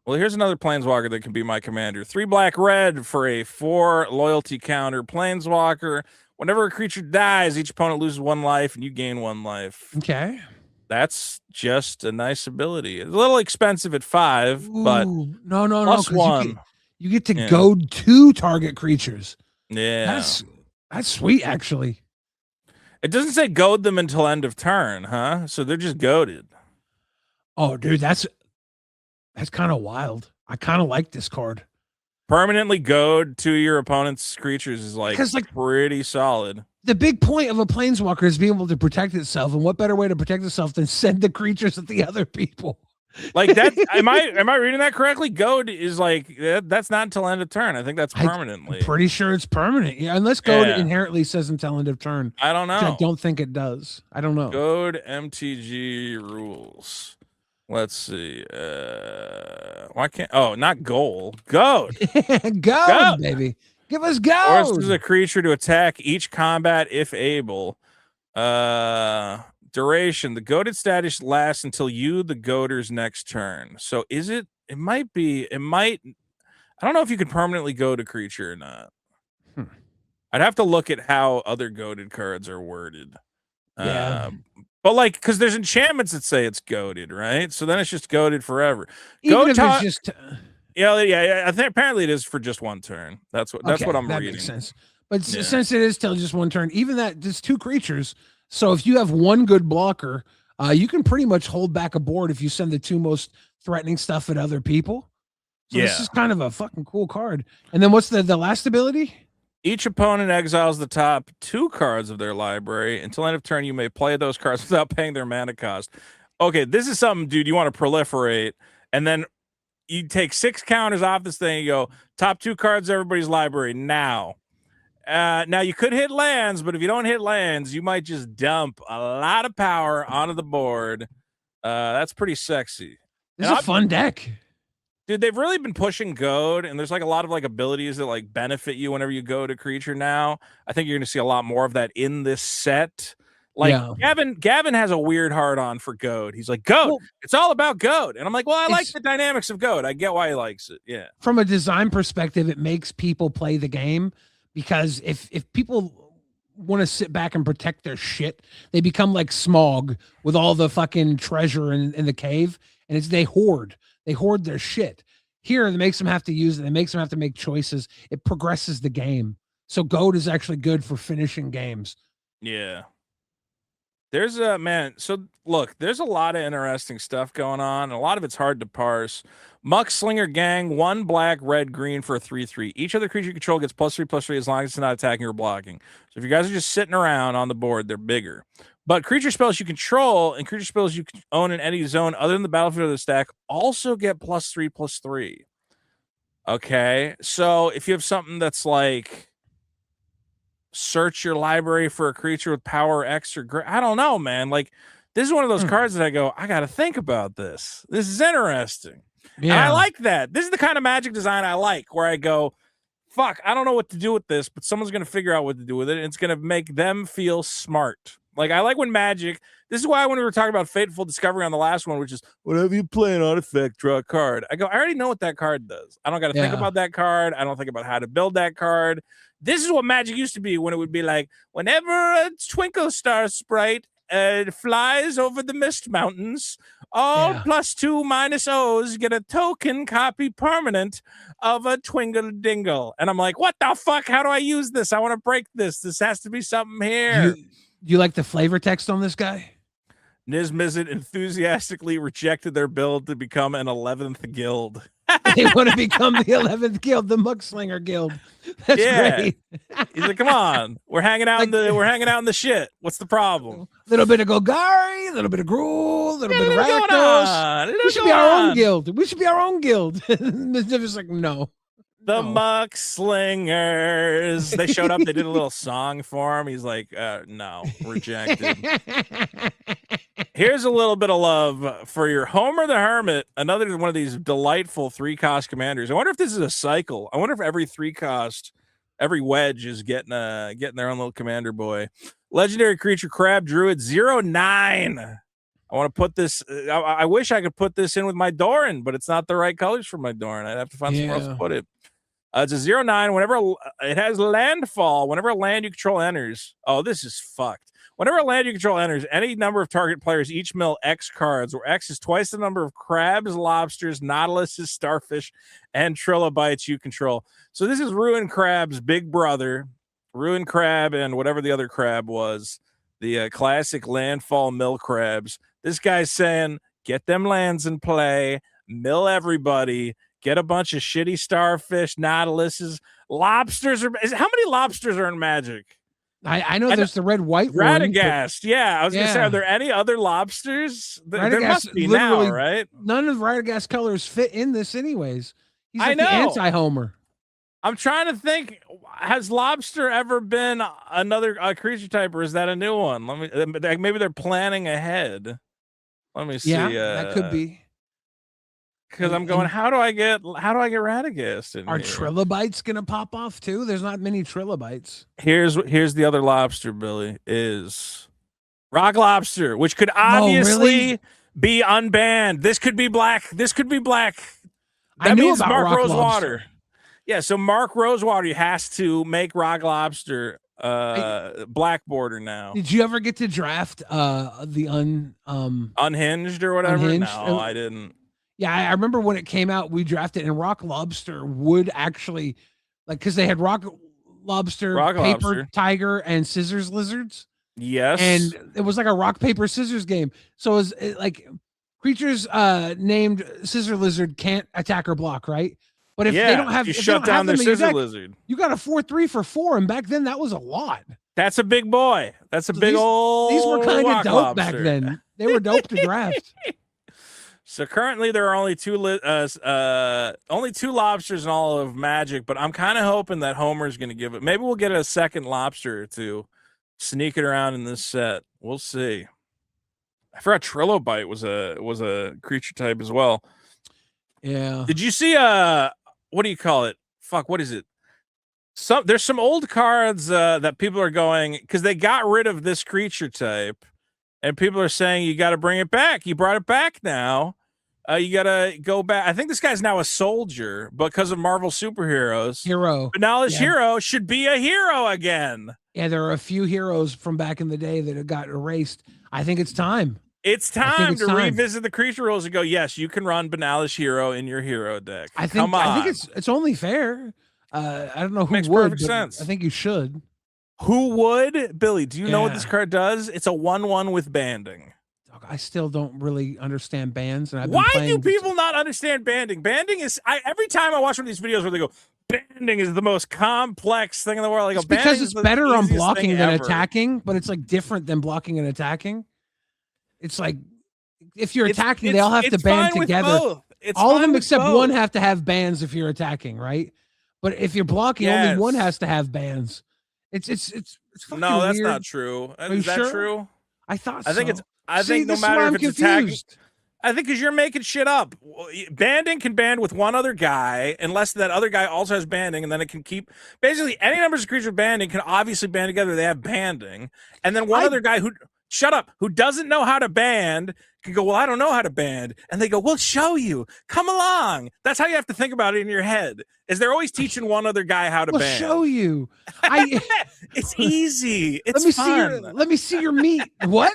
S1: Well, here's another Planeswalker that can be my commander. 3 black red for a 4 loyalty counter Planeswalker. Whenever a creature dies, each opponent loses 1 life and you gain 1 life.
S2: Okay.
S1: That's just a nice ability. It's a little expensive at 5, but
S2: no,
S1: plus 1.
S2: You get to goad 2 target creatures.
S1: Yeah.
S2: That's sweet, actually.
S1: It doesn't say goad them until end of turn, huh? So they're just goaded.
S2: Oh, dude, that's kind of wild. I kind of like this card.
S1: Permanently goad 2 your opponent's creatures is like pretty solid.
S2: The big point of a Planeswalker is being able to protect itself, and what better way to protect itself than send the creatures at the other people?
S1: Like that. am I reading that correctly? Goad is like that's not until end of turn. I think that's permanently.
S2: I'm pretty sure it's permanent. Yeah, unless Goad inherently says until end of turn.
S1: I don't know.
S2: I don't think it does. I don't know.
S1: Goad MTG rules. Let's see. Why can't? Oh, not gold. Goad.
S2: Goad, baby. Give us Goad.
S1: Forces a creature to attack each combat if able. Duration. The goaded status lasts until you, the goader's next turn. So is it? It might be. It might. I don't know if you can permanently goad a creature or not. I'd have to look at how other goaded cards are worded.
S2: Yeah.
S1: But like, because there's enchantments that say it's goaded, right? So then it's just goaded forever.
S2: Even if it's just.
S1: Yeah. I think apparently it is for just 1 turn. That's what I'm
S2: that
S1: reading.
S2: Makes sense. But since it is till just 1 turn, even that just 2 creatures. So if you have 1 good blocker, you can pretty much hold back a board if you send the 2 most threatening stuff at other people. So this is kind of a fucking cool card. And then what's the last ability?
S1: Each opponent exiles the top 2 cards of their library. Until end of turn, you may play those cards without paying their mana cost. Okay, this is something, dude, you want to proliferate. And then you take 6 counters off this thing. You go, top 2 cards of everybody's library now. Now, you could hit lands, but if you don't hit lands, you might just dump a lot of power onto the board. That's pretty sexy.
S2: This is a fun deck.
S1: Dude, they've really been pushing goad, and there's like a lot of like abilities that like benefit you whenever you goad a creature now. I think you're going to see a lot more of that in this set. Like Gavin has a weird hard on for goad. He's like, goad, it's all about goad. And I'm like, well, I like the dynamics of goad. I get why he likes it. Yeah.
S2: From a design perspective, it makes people play the game, because if people want to sit back and protect their shit, they become like Smog with all the fucking treasure in the cave, and they hoard their shit. Here, it makes them have to use it. It makes them have to make choices. It progresses the game. So goad is actually good for finishing games.
S1: Yeah. There's a so look, there's a lot of interesting stuff going on. A lot of it's hard to parse. Muckslinger Gang, 1 black, red, green for a 3/3. Each other creature you control gets +3/+3 as long as it's not attacking or blocking. So if you guys are just sitting around on the board, they're bigger. But creature spells you control and creature spells you own in any zone other than the battlefield of the stack also get +3/+3. Okay, so if you have something that's like search your library for a creature with power X or I don't know, man. Like This is one of those cards that I go, I got to think about this. This is interesting.
S2: Yeah.
S1: And I like that. This is the kind of Magic design I like, where I go, fuck, I don't know what to do with this, but someone's going to figure out what to do with it. And it's going to make them feel smart. Like, I like when Magic, this is why when we were talking about Fateful Discovery on the last one, which is, whatever you play an artifact, draw a card. I go, I already know what that card does. I don't got to think about that card. I don't think about how to build that card. This is what Magic used to be, when it would be like, whenever a Twinkle Star sprite flies over the Mist Mountains, all +2 -O's get a token copy permanent of a Twingle Dingle. And I'm like, what the fuck? How do I use this? I want to break this. This has to be something here.
S2: Do you like the flavor text on this guy?
S1: Niz Mizzet enthusiastically rejected their build to become an 11th guild.
S2: They want to become the 11th guild, the Muckslinger Guild. That's great.
S1: He's like, come on, we're hanging out in the shit. What's the problem?
S2: A little bit of Golgari, a little bit of Gruul, a little bit of Rakdos. We should be our own guild. We should be our own guild. They're just like, no.
S1: The Muckslingers. They showed up. They did a little song for him. He's like, no, rejected. Here's a little bit of love for your Homer the Hermit. Another one of these delightful 3-cost commanders. I wonder if this is a cycle. I wonder if every 3-cost, every wedge is getting their own little commander boy. Legendary creature Crab Druid 09. I want to put this. I wish I could put this in with my Doran, but it's not the right colors for my Doran. I'd have to find somewhere else to put it. It's a 09. Whenever it has landfall, whenever a land you control enters. Oh, this is fucked. Whenever a land you control enters, any number of target players each mill X cards, where X is twice the number of crabs, lobsters, nautiluses, starfish, and trilobites you control. So this is Ruin Crab's big brother, Ruin Crab, and whatever the other crab was, the classic landfall mill crabs. This guy's saying, get them lands in play, mill everybody, get a bunch of shitty starfish, nautiluses, lobsters. How many lobsters are in Magic?
S2: I know there's the red-white one.
S1: Radagast, yeah. I was going to say, are there any other lobsters? There must be now, right?
S2: None of Radagast colors fit in this anyways. He's like
S1: I know.
S2: The anti-Homer.
S1: I'm trying to think, has lobster ever been another creature type, or is that a new one? Maybe they're planning ahead. Let me see.
S2: Yeah, that could be.
S1: Because I'm going, how do I get Radagast in
S2: Are
S1: here?
S2: trilobites gonna pop off too? There's not many trilobites.
S1: Here's the other lobster, Billy, is Rock Lobster, which could obviously be unbanned. This could be black. That
S2: I knew
S1: means
S2: about
S1: Mark
S2: Rock
S1: Rosewater.
S2: Lobster.
S1: Yeah, so Mark Rosewater has to make Rock Lobster black border now.
S2: Did you ever get to draft the
S1: Unhinged or whatever?
S2: Unhinged?
S1: No, I didn't.
S2: Yeah, I remember when it came out, we drafted, and Rock Lobster would actually, like, because they had Rock Lobster, Paper Tiger, and Scissors Lizards.
S1: Yes.
S2: And it was like a rock, paper, scissors game. So it was like creatures named Scissor Lizard can't attack or block, right? But if they don't have,
S1: you shut down their Scissor Lizard.
S2: You got a 4/3 for 4, and back then that was a lot.
S1: That's a big boy. That's a big old.
S2: These were kind of dope
S1: lobster.
S2: back then. They were dope to draft.
S1: So currently there are only two lobsters in all of Magic, but I'm kind of hoping that Homer's going to give it. Maybe we'll get a second lobster or two sneaking around in this set. We'll see. I forgot Trilobite was a creature type as well.
S2: Yeah.
S1: Did you see what do you call it? Fuck, what is it? There's some old cards that people are going, because they got rid of this creature type. And people are saying, you got to bring it back. You brought it back now. You got to go back. I think this guy's now a soldier because of Marvel superheroes.
S2: Hero.
S1: But now this hero should be a hero again.
S2: Yeah, there are a few heroes from back in the day that have got erased. I think it's time.
S1: It's time to revisit the creature rules and go, yes, you can run Banalish Hero in your hero deck. Come on.
S2: I think it's only fair. I don't know who
S1: Makes
S2: would.
S1: Perfect sense.
S2: I think you should.
S1: Who would? Billy, do you know what this card does? It's a 1/1 with banding.
S2: I still don't really understand bands. And
S1: why do people not understand banding? Banding is, every time I watch one of these videos where they go, banding is the most complex thing in the world. Like,
S2: it's because it's better on blocking than attacking, but it's like different than blocking and attacking. It's like, if you're attacking, they all have to band together. All of them except one have to have bands if you're attacking, right? But if you're blocking, only one has to have bands. It's fucking
S1: no, that's
S2: weird.
S1: not true. Is that true?
S2: I thought so.
S1: I think it's I
S2: See,
S1: think no
S2: this is why
S1: matter
S2: I'm
S1: if it's attacking,
S2: confused.
S1: I think because you're making shit up. Banding can band with one other guy unless that other guy also has banding, and then it can keep basically any numbers of creatures with banding can obviously band together. They have banding, and then one other guy who doesn't know how to band can go, well, I don't know how to band, and they go, we'll show you. Come along. That's how you have to think about it in your head. Is they're always teaching one other guy how to
S2: We'll
S1: band.
S2: show you.
S1: It's easy. It's
S2: fun. Let me see your meat. What?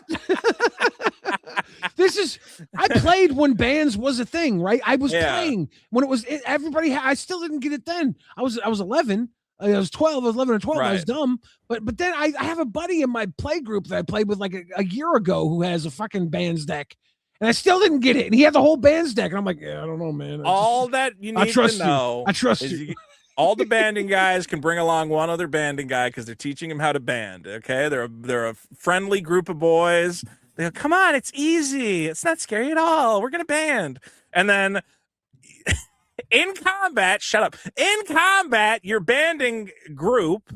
S2: I played when bands was a thing, right? I was playing when everybody I still didn't get it then. I was 11. I was 12. I was 11 or 12. I was dumb. But then I have a buddy in my play group that I played with like a year ago who has a fucking bands deck. And I still didn't get it. And he had the whole bands deck. And I'm like, yeah, I don't know, man.
S1: All that you need to know.
S2: I trust you.
S1: All the banding guys can bring along one other banding guy because they're teaching him how to band. Okay, they're a friendly group of boys. They go, come on, it's easy. It's not scary at all. We're gonna band. And then in combat, shut up. In combat, your banding group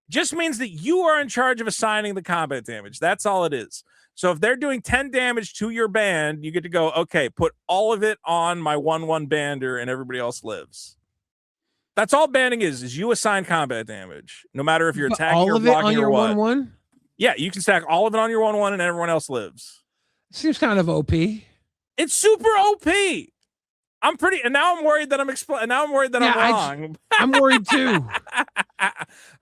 S1: just means that you are in charge of assigning the combat damage. That's all it is. So if they're doing 10 damage to your band, you get to go, okay, put all of it on my 1/1 bander, and everybody else lives. That's all banding is you assign combat damage, no matter if you're attacking
S2: all
S1: or
S2: of it
S1: blocking
S2: on your
S1: or what.
S2: 1/1?
S1: Yeah, you can stack all of it on your 1/1 and everyone else lives.
S2: Seems kind of OP.
S1: It's super OP. I'm pretty, and now I'm worried that I'm I'm wrong.
S2: I'm worried too.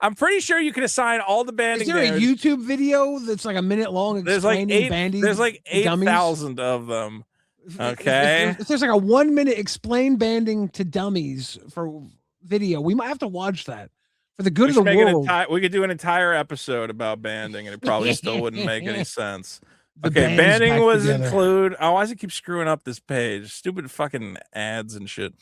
S1: I'm pretty sure you can assign all the banding.
S2: Is there
S1: damage.
S2: a YouTube video that's like a minute long explaining banding?
S1: There's like 8,000 of them. Okay.
S2: If there's like a 1 minute explain banding to dummies for video, we might have to watch that for the good of the world.
S1: We could do an entire episode about banding, and it probably still wouldn't make any sense.
S2: The
S1: Okay, banding was
S2: together.
S1: include. Oh, why does it keep screwing up this page? Stupid fucking ads and shit.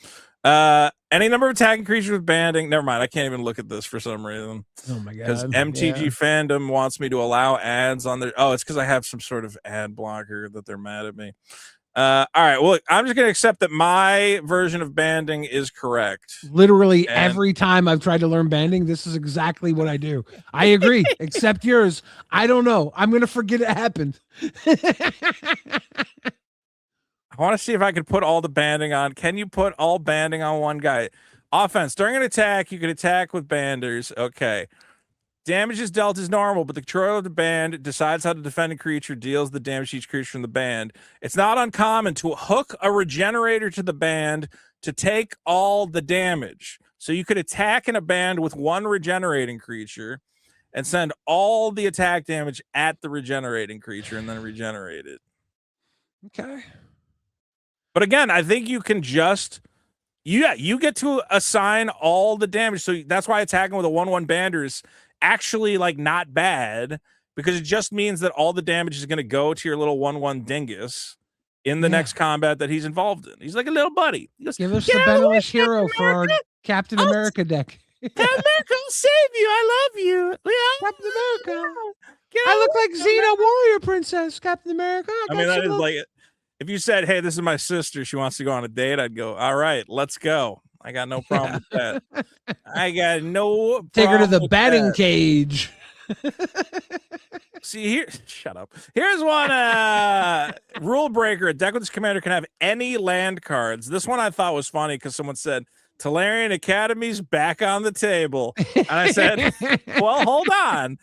S1: Any number of attacking creatures with banding. Never mind. I can't even look at this for some reason.
S2: Oh my god.
S1: Because MTG fandom wants me to allow ads on their. Oh, it's because I have some sort of ad blocker that they're mad at me. All right. Well, look, I'm just going to accept that my version of banding is correct.
S2: Literally every time I've tried to learn banding, this is exactly what I do. I agree, except yours. I don't know. I'm going to forget it happened.
S1: I want to see if I could put all the banding on. Can you put all banding on one guy? Offense. During an attack, you can attack with banders. Okay. Damage is dealt as normal, but the controller of the band decides how to defend a creature, deals the damage to each creature from the band. It's not uncommon to hook a regenerator to the band to take all the damage. So you could attack in a band with one regenerating creature and send all the attack damage at the regenerating creature and then regenerate it.
S2: Okay.
S1: But again, I think you can just... you get to assign all the damage. So that's why attacking with a 1/1 bander is actually like not bad, because it just means that all the damage is going to go to your little 1/1 dingus in the next combat that he's involved in. He's like a little buddy. He goes,
S2: give us the Benelish hero for our Captain America deck.
S1: Captain America will save you. I love you. Yeah.
S2: Captain America. I look like Xena Warrior Princess. Captain America.
S1: I mean, that is like, if you said, hey, this is my sister, she wants to go on a date, I'd go, all right, let's go. I got no problem with that. I got no
S2: Take her to
S1: problem
S2: the
S1: with
S2: batting
S1: that.
S2: cage.
S1: See here, shut up. Here's one rule breaker. A deck with this commander can have any land cards. This one I thought was funny because someone said Talarian Academy's back on the table. And I said, well, hold on.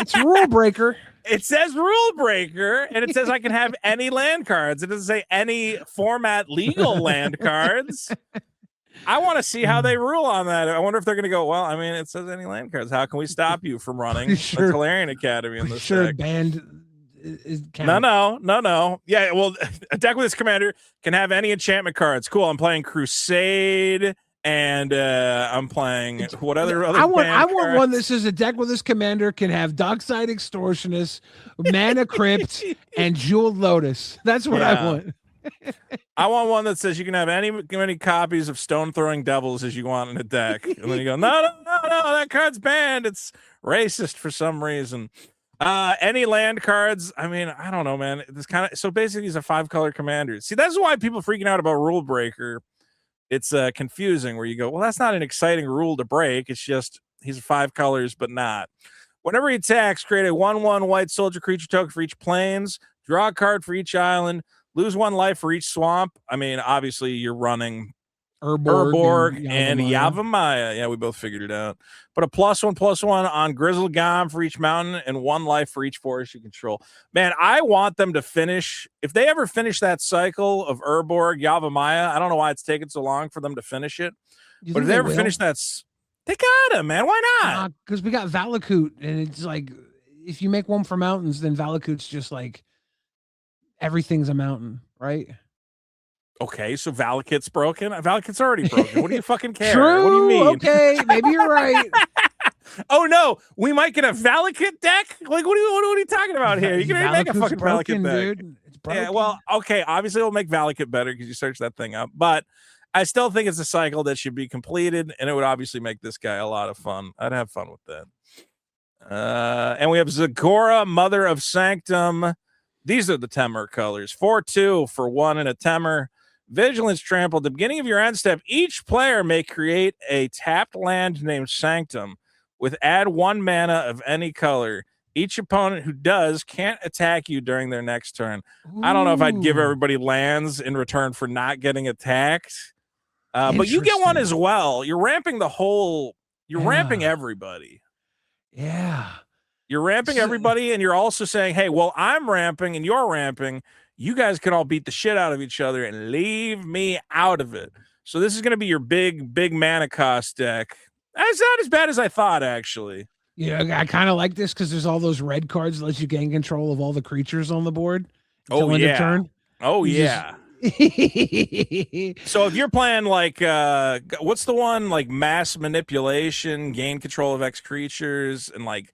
S2: It's rule breaker.
S1: It says rule breaker, and it says I can have any land cards. It doesn't say any format legal land cards. I want to see how they rule on that. I wonder if they're going to go, well, I mean, it says any land cards. How can we stop you from running the Talarian Academy in this deck?
S2: Banned is
S1: No. Yeah, well, a deck with this commander can have any enchantment cards. Cool. I'm playing Crusade, and I'm playing what other
S2: I want one that says a deck with this commander can have Dockside Extortionist, Mana Crypt, and Jeweled Lotus. That's what I want.
S1: I want one that says you can have any many copies of Stone Throwing Devils as you want in a deck. And then you go, no, that card's banned. It's racist for some reason. Any land cards, I mean, I don't know, man. This kind of, so basically he's a 5-color commander. See, that's why people freaking out about Rule Breaker. It's confusing where you go, well, that's not an exciting rule to break. It's just he's 5 colors, but not. Whenever he attacks, create a 1/1 white soldier creature token for each plains. Draw a card for each island. Lose 1 life for each swamp. I mean, obviously, you're running Urborg and Yavimaya. Yeah, we both figured it out. Put a +1/+1 on Grizzled Gom for each mountain and 1 life for each forest you control. Man, I want them to finish. If they ever finish that cycle of Urborg, Yavimaya, I don't know why it's taken so long for them to finish it. But if they ever finish that, they got him, man. Why not?
S2: Because we got Valakut, and it's like if you make one for mountains, then Valakut's just like everything's a mountain, right?
S1: Okay, so Valakut's broken. Valakut's already broken. What do you fucking care?
S2: True.
S1: What do you mean?
S2: Okay, maybe you're right.
S1: Oh no, we might get a Valakut deck. Like, what are you talking about here? You can already make a fucking Valakut deck,
S2: dude. It's broken.
S1: Yeah, well, okay. Obviously, it'll make Valakut better because you search that thing up. But I still think it's a cycle that should be completed, and it would obviously make this guy a lot of fun. I'd have fun with that. And we have Zagora, Mother of Sanctum. These are the Temur colors. 4/2 for 1 and a Temur. Vigilance Trample. At the beginning of your end step, each player may create a tapped land named Sanctum with add 1 mana of any color. Each opponent who does can't attack you during their next turn. I don't know if I'd give everybody lands in return for not getting attacked. But you get one as well. You're ramping the whole, you're ramping everybody.
S2: Yeah.
S1: You're ramping everybody, and you're also saying, hey, well, I'm ramping and you're ramping. You guys can all beat the shit out of each other and leave me out of it. So this is going to be your big mana cost deck. That's not as bad as I thought, actually.
S2: Yeah, I kind of like this because there's all those red cards that let you gain control of all the creatures on the board.
S1: Oh,
S2: end
S1: yeah.
S2: of turn.
S1: Oh, yeah. So if you're playing like what's the one, like mass manipulation, gain control of X creatures, and like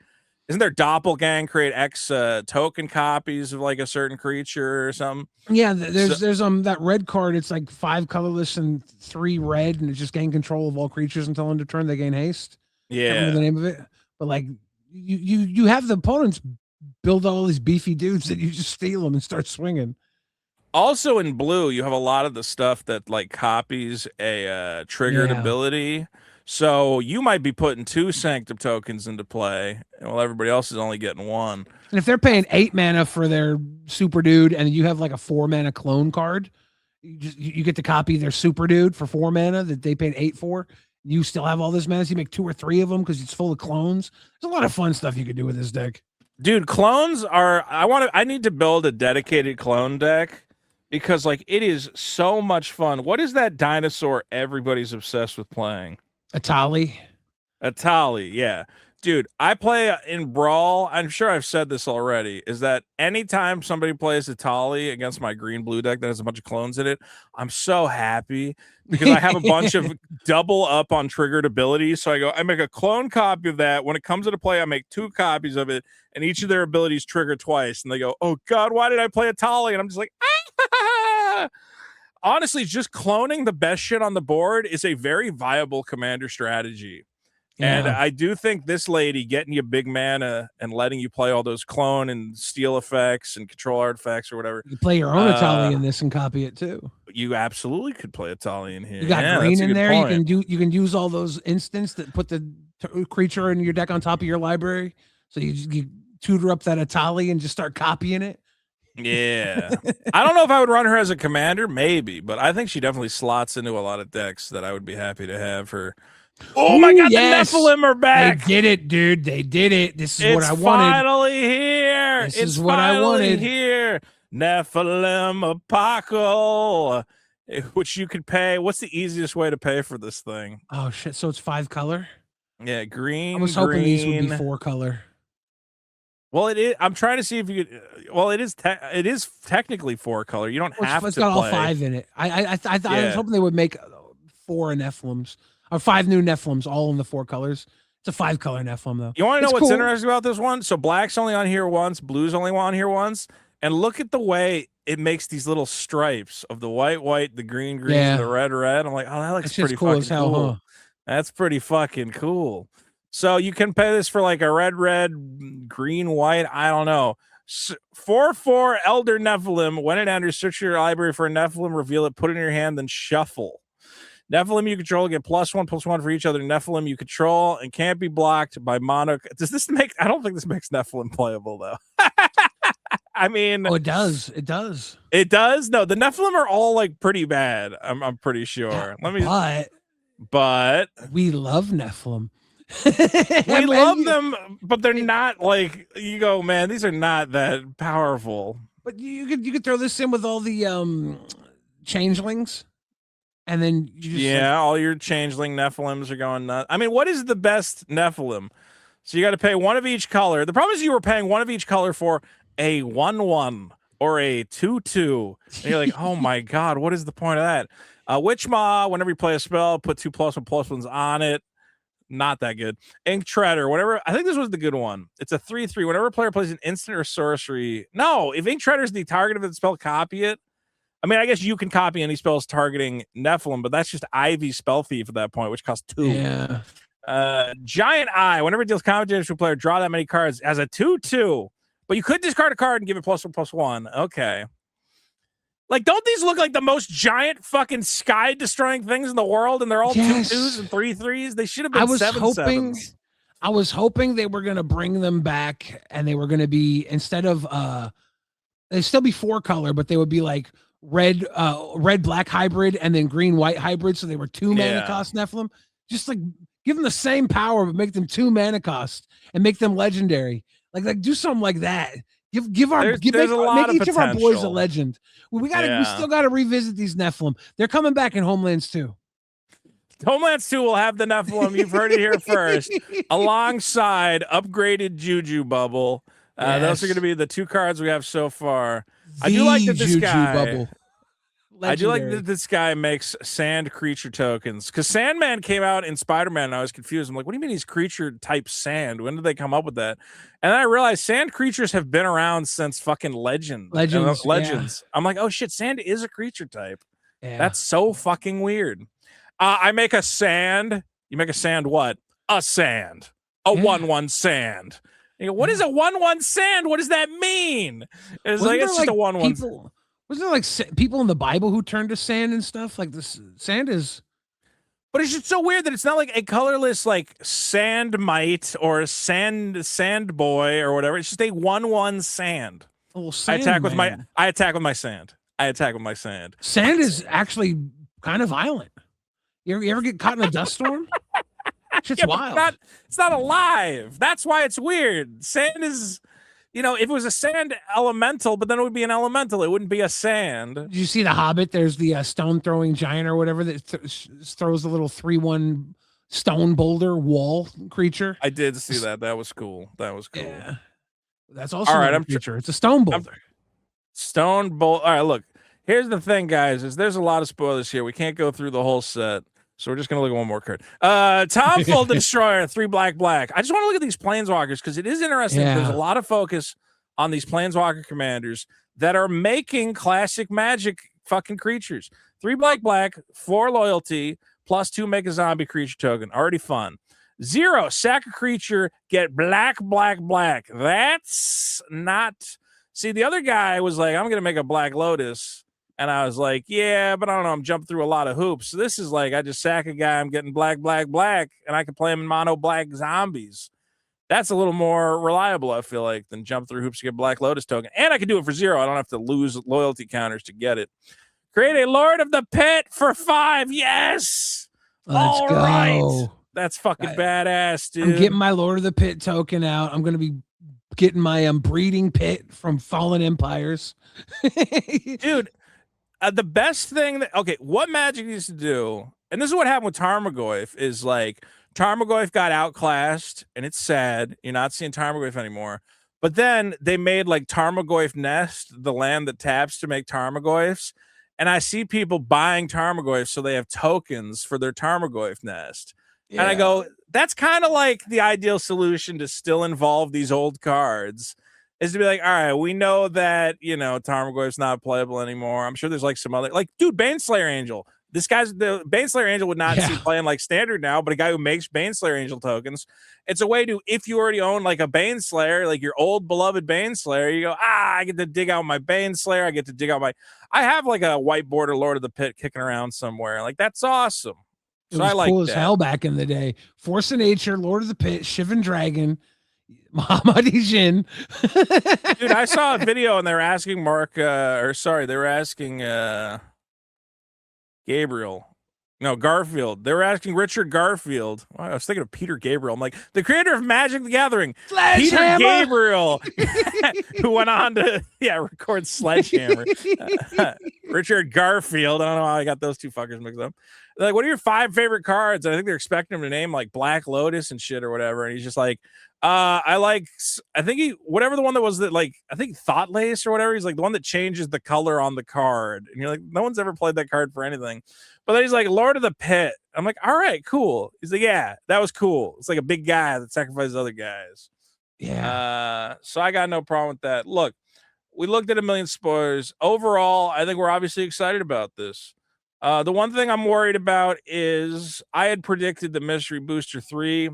S1: isn't there doppelgang, create X token copies of like a certain creature or something?
S2: Yeah, there's that red card. It's like 5 colorless and 3 red, and it's just gain control of all creatures until end of turn. They gain haste.
S1: Yeah,
S2: can't remember the name of it, but like you have the opponents build all these beefy dudes that you just steal them and start swinging.
S1: Also in blue, you have a lot of the stuff that like copies a triggered ability. So you might be putting 2 Sanctum tokens into play, while everybody else is only getting 1.
S2: And if they're paying 8 mana for their super dude, and you have like a 4 mana clone card, you get to copy their super dude for 4 mana that they paid 8 for. You still have all this mana. So you make 2 or 3 of them because it's full of clones. There's a lot of fun stuff you could do with this deck.
S1: Dude, clones are. I need to build a dedicated clone deck. Because like it is so much fun. What is that dinosaur everybody's obsessed with playing?
S2: Atali,
S1: yeah. Dude, I play in Brawl. I'm sure I've said this already. Is that anytime somebody plays Atali against my green-blue deck that has a bunch of clones in it, I'm so happy because I have a bunch of double up on triggered abilities. So I make a clone copy of that. When it comes into play, I make 2 copies of it, and each of their abilities trigger twice. And they go, oh God, why did I play Atali? And I'm just like, honestly, just cloning the best shit on the board is a very viable commander strategy. Yeah. And I do think this lady getting you big mana and letting you play all those clone and steal effects and control artifacts or whatever.
S2: You play your own Atali in this and copy it too.
S1: You absolutely could play Atali in here.
S2: You got green in there. Point. You can use all those instants that put the creature in your deck on top of your library. So you tutor up that Atali and just start copying it.
S1: Yeah. I don't know if I would run her as a commander, maybe, but I think she definitely slots into a lot of decks that I would be happy to have her. Oh my God, yes. The Nephilim are back.
S2: They did it, dude. They did it. This is what I wanted.
S1: Finally here.
S2: This is what I wanted.
S1: Here. Nephilim Apocalypse, which you could pay. What's the easiest way to pay for this thing?
S2: Oh shit. So it's 5 color?
S1: Yeah, green.
S2: I was hoping these would be 4 color.
S1: Well, it is. I'm trying to see if you could. Well, it is. It is technically 4 color. You don't have to.
S2: It's got
S1: play.
S2: All 5 in it. I was hoping they would make 4 Nephilims or 5 new Nephilims all in the 4 colors. It's a 5 color Nephilim though.
S1: You want to know what's interesting about this one? So black's only on here once, blue's only on here once, and look at the way it makes these little stripes of the white, the green, and the red. I'm like, oh, that looks pretty cool as hell. Cool. Huh? That's pretty fucking cool. So you can pay this for like a red, green, white. I don't know. 4/4 Elder Nephilim. When it enters, search your library for a Nephilim, reveal it, put it in your hand, then shuffle. Nephilim you control get +1/+1 for each other Nephilim you control and can't be blocked by mono. Does this make? I don't think this makes Nephilim playable though. I mean,
S2: Oh, it does. It does.
S1: It does. No, the Nephilim are all like pretty bad. I'm pretty sure. But
S2: we love Nephilim.
S1: We love them, but they're not like you go, man. These are not that powerful.
S2: But you could throw this in with all the changelings, and then you just
S1: all your changeling Nephilims are going nuts. I mean, what is the best Nephilim? So you got to pay one of each color. The problem is you were paying one of each color for a 1/1 or a 2/2. And you're like, oh my god, what is the point of that? Witch Maw, whenever you play a spell, put 2+1/+1s on it. Not that good. Ink Treader, whatever. I think this was the good one. It's a 3/3. Whenever a player plays an instant or sorcery. No, if Ink Treader is the target of the spell, copy it. I mean, I guess you can copy any spells targeting Nephilim, but that's just Ivy Spell Thief at that point, which costs 2.
S2: Yeah.
S1: Giant Eye, whenever it deals combat damage to a player, draw that many cards as a 2/2. But you could discard a card and give it +1/+1. Okay. Like, don't these look like the most giant fucking sky-destroying things in the world? And they're all 2/2s and 3/3s. They should have been 7/7s.
S2: I was hoping they were gonna bring them back, and they were gonna be instead of they'd still be 4-color, but they would be like red black hybrid and then green white hybrid. So they were 2 mana cost Nephilim. Just like give them the same power, but make them 2 mana cost and make them legendary. Like do something like that. Make each of our boys a legend. We still got to revisit these Nephilim. They're coming back in Homelands 2.
S1: Homelands 2 will have the Nephilim. You've heard it here first, alongside upgraded Juju Bubble. Those are going to be the 2 cards we have so far. I do like that this guy. Bubble. I do like that this guy makes sand creature tokens, because Sandman came out in Spider-Man and I was confused. I'm like, what do you mean he's creature type sand? When did they come up with that? And then I realized sand creatures have been around since fucking Legends.
S2: Yeah.
S1: I'm like, oh shit, sand is a creature type. Yeah. That's so fucking weird. I make a sand. You make a sand what? A sand. A 1/1 sand. You go, what is a 1/1 sand? What does that mean? It's like it's just a 1/1.
S2: Wasn't there like people in the Bible who turned to sand and stuff? Like this sand is,
S1: but it's just so weird that it's not like a colorless like sand mite or sand boy or whatever. It's just a 1/1 sand. I attack with my sand. Sand
S2: is actually kind of violent. You ever get caught in a dust storm? Shit's wild.
S1: It's not alive. That's why it's weird. Sand is. You know, if it was a sand elemental, but then it would be an elemental. It wouldn't be a sand.
S2: Did you see The Hobbit? There's the stone throwing giant or whatever that throws a little 3/1 stone boulder wall creature.
S1: I did see that. That was cool.
S2: Yeah. That's also
S1: all right.
S2: A creature. It's a stone boulder.
S1: Stone boulder. All right, look. Here's the thing, guys. Is there's a lot of spoilers here. We can't go through the whole set. So we're just gonna look at one more card. Tomfold the Destroyer, 3 black. I just want to look at these Planeswalkers because it is interesting. There's a lot of focus on these Planeswalker commanders that are making classic Magic fucking creatures. 3 black, 4 loyalty, +2 make a zombie creature token. Already fun. 0, sack a creature, get black. That's not. See, the other guy was like, I'm gonna make a Black Lotus. And I was like, yeah, but I don't know. I'm jumping through a lot of hoops. So this is like, I just sack a guy. I'm getting black. And I can play him in mono black zombies. That's a little more reliable, I feel like, than jump through hoops to get Black Lotus token. And I can do it for 0. I don't have to lose loyalty counters to get it. Create a Lord of the Pit for 5. Yes.
S2: Let's go.
S1: Right. That's fucking badass, dude.
S2: I'm getting my Lord of the Pit token out. I'm going to be getting my breeding pit from Fallen Empires.
S1: Dude. The best thing what Magic used to do, and this is what happened with Tarmogoyf, is like Tarmogoyf got outclassed, and it's sad. You're not seeing Tarmogoyf anymore. But then they made like Tarmogoyf Nest, the land that taps to make Tarmogoyfs. And I see people buying Tarmogoyfs so they have tokens for their Tarmogoyf Nest. Yeah. And I go, that's kind of like the ideal solution to still involve these old cards. Is to be like, all right, we know that, Tarmogoyf's not playable anymore. I'm sure there's like some other, like, dude, Baneslayer Angel. The Baneslayer Angel would not see playing like standard now, but a guy who makes Baneslayer Angel tokens, it's a way to, if you already own like a Baneslayer, like your old beloved Baneslayer, you go, I get to dig out my Baneslayer. I get to dig out I have like a white border Lord of the Pit kicking around somewhere. Like, that's awesome.
S2: It
S1: So
S2: was
S1: I like
S2: cool as
S1: that.
S2: hell back in the day. Force of Nature, Lord of the Pit, Shivan Dragon, Muhammad Jin.
S1: Dude, I saw a video and they were asking they were asking Garfield. They were asking Richard Garfield. Wow, I was thinking of Peter Gabriel. I'm like, the creator of Magic the Gathering, Peter Gabriel, who went on to record Sledgehammer. Richard Garfield. I don't know how I got those two fuckers mixed up. They're like, what are your 5 favorite cards? And I think they're expecting him to name like Black Lotus and shit or whatever. And he's just like, I think whatever the one that was that, like, I think Thought Lace or whatever. He's like the one that changes the color on the card. And you're like, no one's ever played that card for anything. But then he's like, Lord of the Pit. I'm like, all right, cool. He's like, yeah, that was cool. It's like a big guy that sacrifices other guys.
S2: Yeah.
S1: So I got no problem with that. Look, we looked at a million spoilers. Overall, I think we're obviously excited about this. The one thing I'm worried about is I had predicted the Mystery Booster 3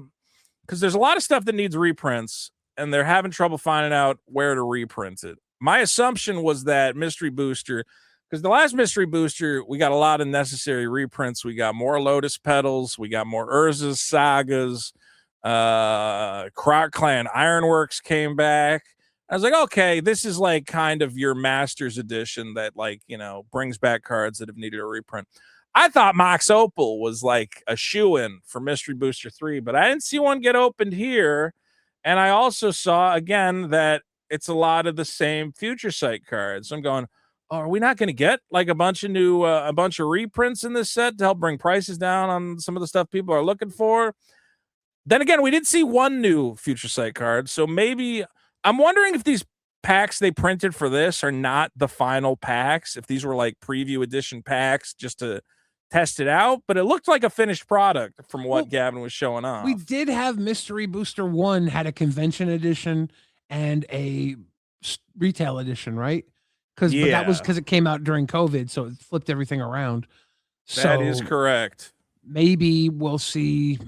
S1: because there's a lot of stuff that needs reprints and they're having trouble finding out where to reprint it. My assumption was that Mystery Booster, because the last Mystery Booster, we got a lot of necessary reprints. We got more Lotus Petals. We got more Urza's Sagas. Croc Clan Ironworks came back. I was like, okay, this is like kind of your Masters edition that, like, brings back cards that have needed a reprint. I thought Mox Opal was like a shoe-in for Mystery Booster 3, but I didn't see one get opened here. And I also saw, again, that it's a lot of the same Future Sight cards. So I'm going, oh, are we not going to get like a bunch of reprints in this set to help bring prices down on some of the stuff people are looking for? Then again, we did see one new Future Sight card. So maybe I'm wondering if these packs they printed for this are not the final packs, if these were like preview edition packs just to test it out, but it looked like a finished product from what Gavin was showing off.
S2: We did have Mystery Booster 1 had a convention edition and a retail edition, right? But that was because it came out during COVID, so it flipped everything around.
S1: That is correct.
S2: Maybe we'll see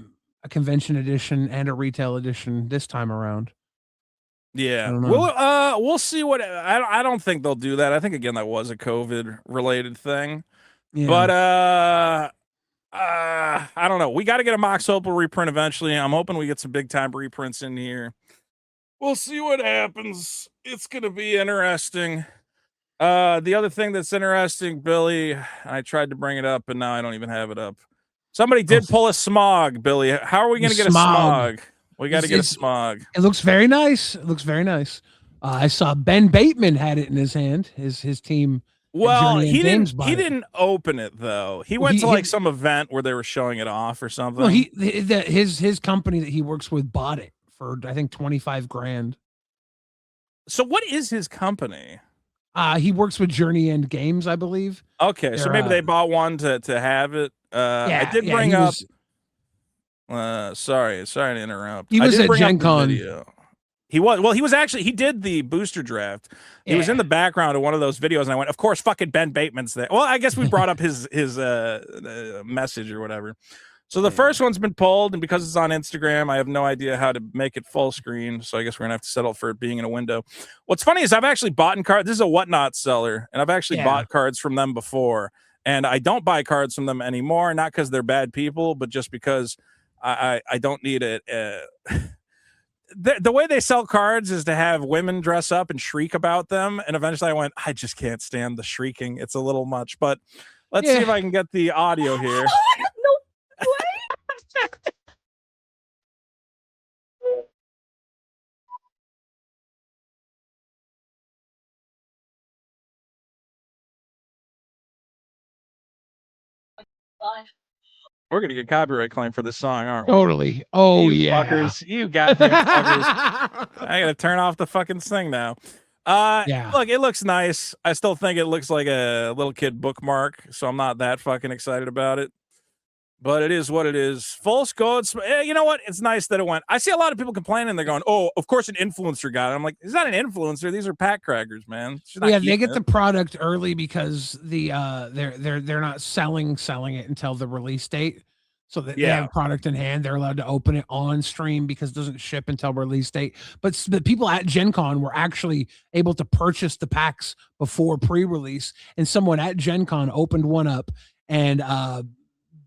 S2: a convention edition and a retail edition this time around.
S1: Yeah, we'll see what. I don't think they'll do that. I think again that was a COVID related thing. Yeah. But I don't know. We got to get a Mox Opal reprint eventually. I'm hoping we get some big time reprints in here. We'll see what happens. It's gonna be interesting. The other thing that's interesting, Billy, I tried to bring it up, and now I don't even have it up. Somebody did pull a smog, Billy. How are we going to get a smog? We got to get a smog.
S2: It looks very nice. I saw Ben Bateman had it in his hand. His team.
S1: Well, he didn't open it though. He went to like some event where they were showing it off or something.
S2: No, his company that he works with bought it for I think $25,000.
S1: So what is his company?
S2: He works with Journey End Games, I believe.
S1: Okay, so maybe they bought one to have it. I did bring up. Sorry to interrupt.
S2: He was at GenCon.
S1: He did the booster draft. He was in the background of one of those videos, and I went, of course, fucking Ben Bateman's there. Well, I guess we brought up his message or whatever. So the first one's been pulled, and because it's on Instagram, I have no idea how to make it full screen. So I guess we're gonna have to settle for it being in a window. What's funny is I've actually bought cards. This is a Whatnot seller, and I've actually bought cards from them before. And I don't buy cards from them anymore, not because they're bad people, but just because I don't need it. The way they sell cards is to have women dress up and shriek about them. And eventually I went, I just can't stand the shrieking. It's a little much. But let's see if I can get the audio here. We're gonna get copyright claim for this song, aren't we?
S2: Totally. Oh,
S1: you fuckers. You goddamn fuckers. I gotta turn off the fucking thing now. Look, it looks nice. I still think it looks like a little kid bookmark, so I'm not that fucking excited about it. But it is what it is. Full scope. You know what? It's nice that it went. I see a lot of people complaining. They're going, "Oh, of course an influencer got it." I'm like, "It's not an influencer. These are pack crackers, man."
S2: They get the product early because they're not selling it until the release date. So that they
S1: Yeah.
S2: have product in hand, they're allowed to open it on stream because it doesn't ship until release date. But the people at Gen Con were actually able to purchase the packs before pre-release, and someone at Gen Con opened one up, and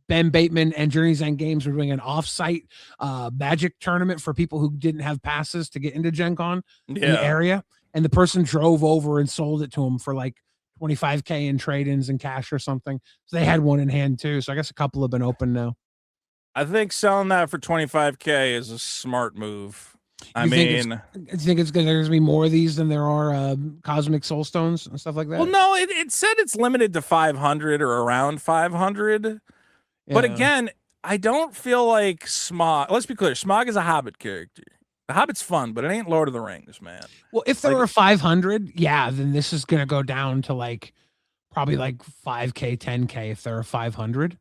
S2: Ben Bateman and Journey's End Games were doing an off-site Magic tournament for people who didn't have passes to get into Gen Con in the area, and the person drove over and sold it to them for like 25K in trade-ins and cash or something. So they had one in hand too. So I guess a couple have been open now.
S1: I think selling that for 25K is a smart move. I mean,
S2: you think there's gonna be more of these than there are Cosmic Soul Stones and stuff like that?
S1: well, no, it said it's limited to 500 or around 500. But again, I don't feel like Smog. Let's be clear, Smog is a Hobbit character. The Hobbit's fun, but it ain't Lord of the Rings, man.
S2: Well, if there were 500, yeah, then this is gonna go down to like probably like 5K, 10K if there are 500.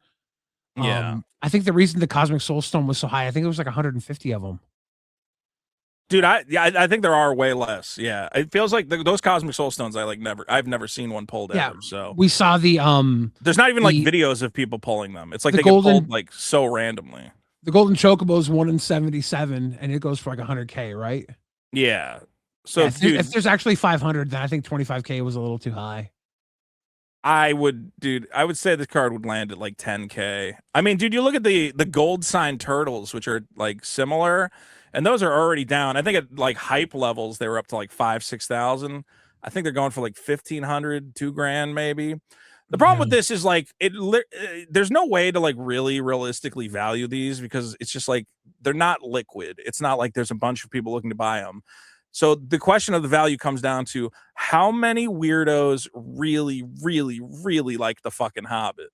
S1: Yeah.
S2: I think the reason the Cosmic Soul Stone was so high, I think it was like 150 of them.
S1: Dude, I think there are way less. Yeah, it feels like those Cosmic Soul Stones. I've never seen one pulled
S2: Yeah,
S1: ever. So
S2: we saw the
S1: there's not even like videos of people pulling them. It's like
S2: the
S1: they
S2: golden-
S1: get pulled like so randomly.
S2: the Golden Chocobo is 1 in 77, and it goes for like 100K, right?
S1: Yeah. So
S2: Yeah, if
S1: dude,
S2: there's actually 500, then I think 25K was a little too high.
S1: I would say this card would land at like 10K. I mean, dude, you look at the gold sign turtles, which are like similar, and those are already down. I think at like hype levels, they were up to like 5,000-6,000. I think they're going for like 1,500, $2,000 maybe. The problem with this is like there's no way to like really realistically value these because it's just like they're not liquid. It's not like there's a bunch of people looking to buy them. So the question of the value comes down to how many weirdos really, really, really like the fucking Hobbit.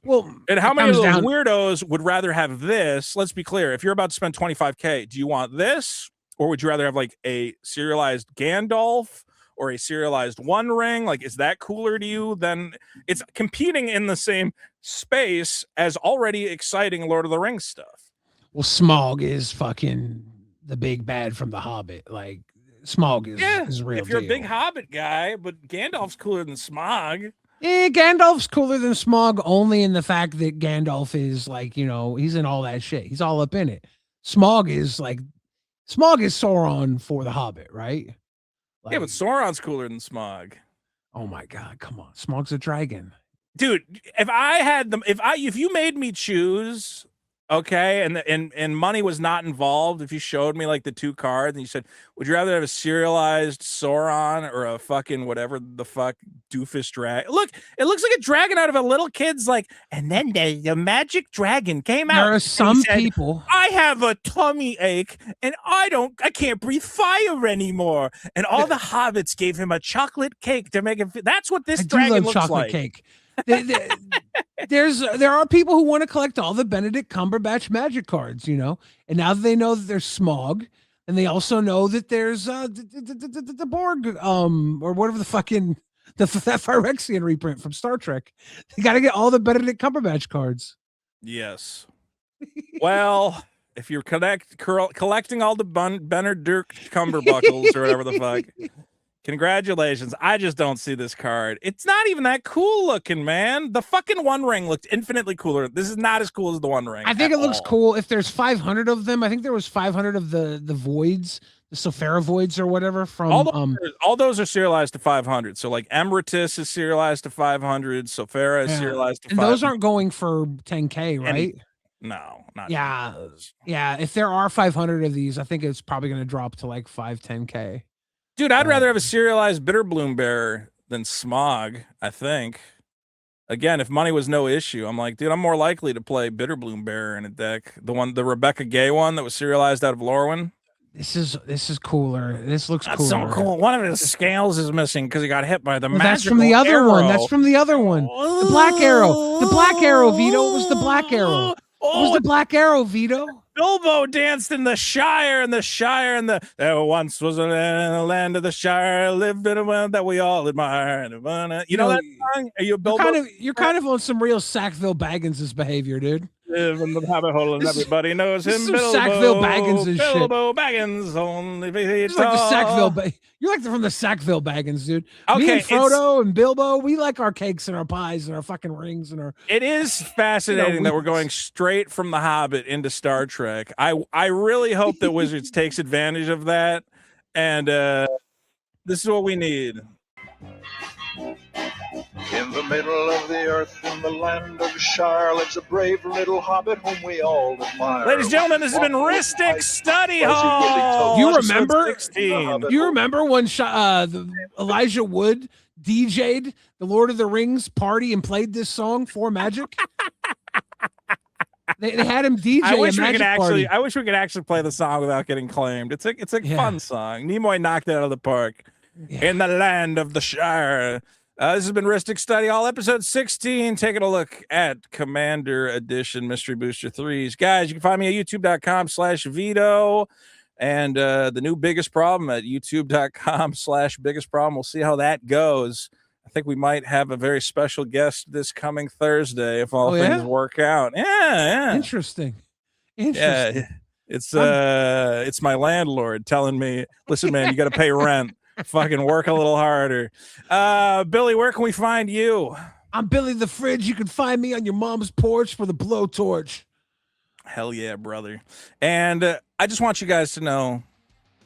S2: Well,
S1: and how many of those weirdos would rather have this? Let's be clear. If you're about to spend 25K, do you want this? Or would you rather have like a serialized Gandalf or a serialized One Ring? Like, is that cooler to you? Then it's competing in the same space as already exciting Lord of the Rings stuff.
S2: Well, Smaug is fucking the big bad from the Hobbit. Like, Smaug is real.
S1: If you're
S2: deal.
S1: a big Hobbit guy, but Gandalf's cooler than Smaug.
S2: Gandalf's cooler than Smaug only in the fact that Gandalf is like, you know, he's in all that shit. He's all up in it. Smaug is Sauron for the Hobbit, right? Like,
S1: Yeah, but Sauron's cooler than Smaug.
S2: Oh my god, come on. Smaug's a dragon.
S1: Dude, if you made me choose, okay, and money was not involved, if you showed me like the two cards and you said, would you rather have a serialized Sauron or a fucking whatever the fuck doofus dragon? Look, it looks like a dragon out of a little kid's like, and then the magic dragon came out.
S2: There are some people.
S1: I have a tummy ache and I can't breathe fire anymore. And all the hobbits gave him a chocolate cake to make him that's what this dragon looks
S2: chocolate
S1: like.
S2: Cake. There are people who want to collect all the Benedict Cumberbatch magic cards, you know, and now that they know that there's Smaug, and they also know that there's the Borg, or whatever the fucking that Phyrexian reprint from Star Trek. They got to get all the Benedict Cumberbatch cards.
S1: Yes. Well, if you're collecting all the Benedict Cumberbuckles or whatever the fuck. Congratulations. I just don't see this card. It's not even that cool looking, man. The fucking One Ring looked infinitely cooler. This is not as cool as the One Ring.
S2: I think it looks cool. If there's 500 of them, I think there was 500 of the voids, the Sophera voids or whatever from
S1: all those are serialized to 500. So like Emeritus is serialized to 500, Sophera is serialized to 500.
S2: And those aren't going for 10K, right?
S1: No, not
S2: Yeah. If there are 500 of these, I think it's probably going to drop to like 10K.
S1: Dude, I'd rather have a serialized Bitterbloom Bear than Smaug, I think. Again, if money was no issue, I'm like, dude, I'm more likely to play Bitterbloom Bear in a deck. The Rebecca Gay one that was serialized out of Lorwyn.
S2: This is cooler. This looks
S1: That's
S2: cooler.
S1: so cool. One of his scales is missing because he got hit by the magical
S2: That's from the other
S1: arrow.
S2: one. That's from the other one. The Black Arrow. The Black Arrow, Vito. It was the Black Arrow. It was the Black Arrow, Vito.
S1: Bilbo danced in the Shire, and there once was a land of the Shire, lived in a world that we all admire. You know that song? Are you a Bilbo?
S2: You're kind of on some real Sackville Baggins' behavior, dude.
S1: Live in the rabbit hole and
S2: This is-
S1: everybody knows
S2: this
S1: him.
S2: is some
S1: Bilbo
S2: Sackville Baggins and shit.
S1: Bilbo Baggins only
S2: It's like the Sackville. You're like from the Sackville Baggins, dude. Me
S1: Okay,
S2: and Frodo and Bilbo, we like our cakes and our pies and our fucking rings and our.
S1: It is fascinating that we're going straight from The Hobbit into Star Trek. I really hope that Wizards takes advantage of that, and this is what we need.
S5: In the middle of the earth, in the land of Shire, lives a brave little hobbit whom we all admire.
S1: Ladies and gentlemen, this has been Rhystic Study Hall.
S2: You
S1: episode
S2: remember?
S1: 16.
S2: Do you remember when Elijah Wood DJ'd the Lord of the Rings party and played this song for Magic? They had him DJ
S1: I wish
S2: a
S1: we
S2: Magic
S1: could
S2: party.
S1: I wish we could actually play the song without getting claimed. It's a
S2: Yeah.
S1: fun song. Nimoy knocked it out of the park.
S2: Yeah.
S1: In the land of the Shire. This has been Rhystic Study Hall, episode 16. Taking a look at Commander Edition Mystery Booster 3s. Guys, you can find me at youtube.com/Vito and the new Biggest Problem at youtube.com/Biggest Problem. We'll see how that goes. I think we might have a very special guest this coming Thursday if all things work out. Yeah.
S2: Interesting.
S1: Yeah. It's my landlord telling me, listen, man, you got to pay rent. Fucking work a little harder. Billy, where can we find you?
S2: I'm Billy the Fridge. You can find me on your mom's porch for the blowtorch.
S1: Hell yeah, brother. And I just want you guys to know,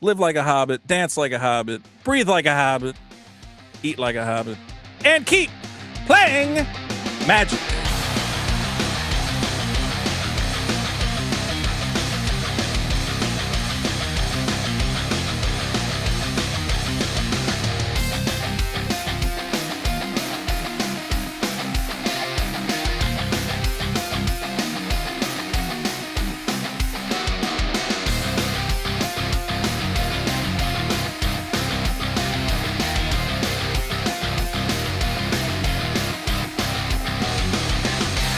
S1: live like a hobbit, dance like a hobbit, breathe like a hobbit, eat like a hobbit, and keep playing Magic.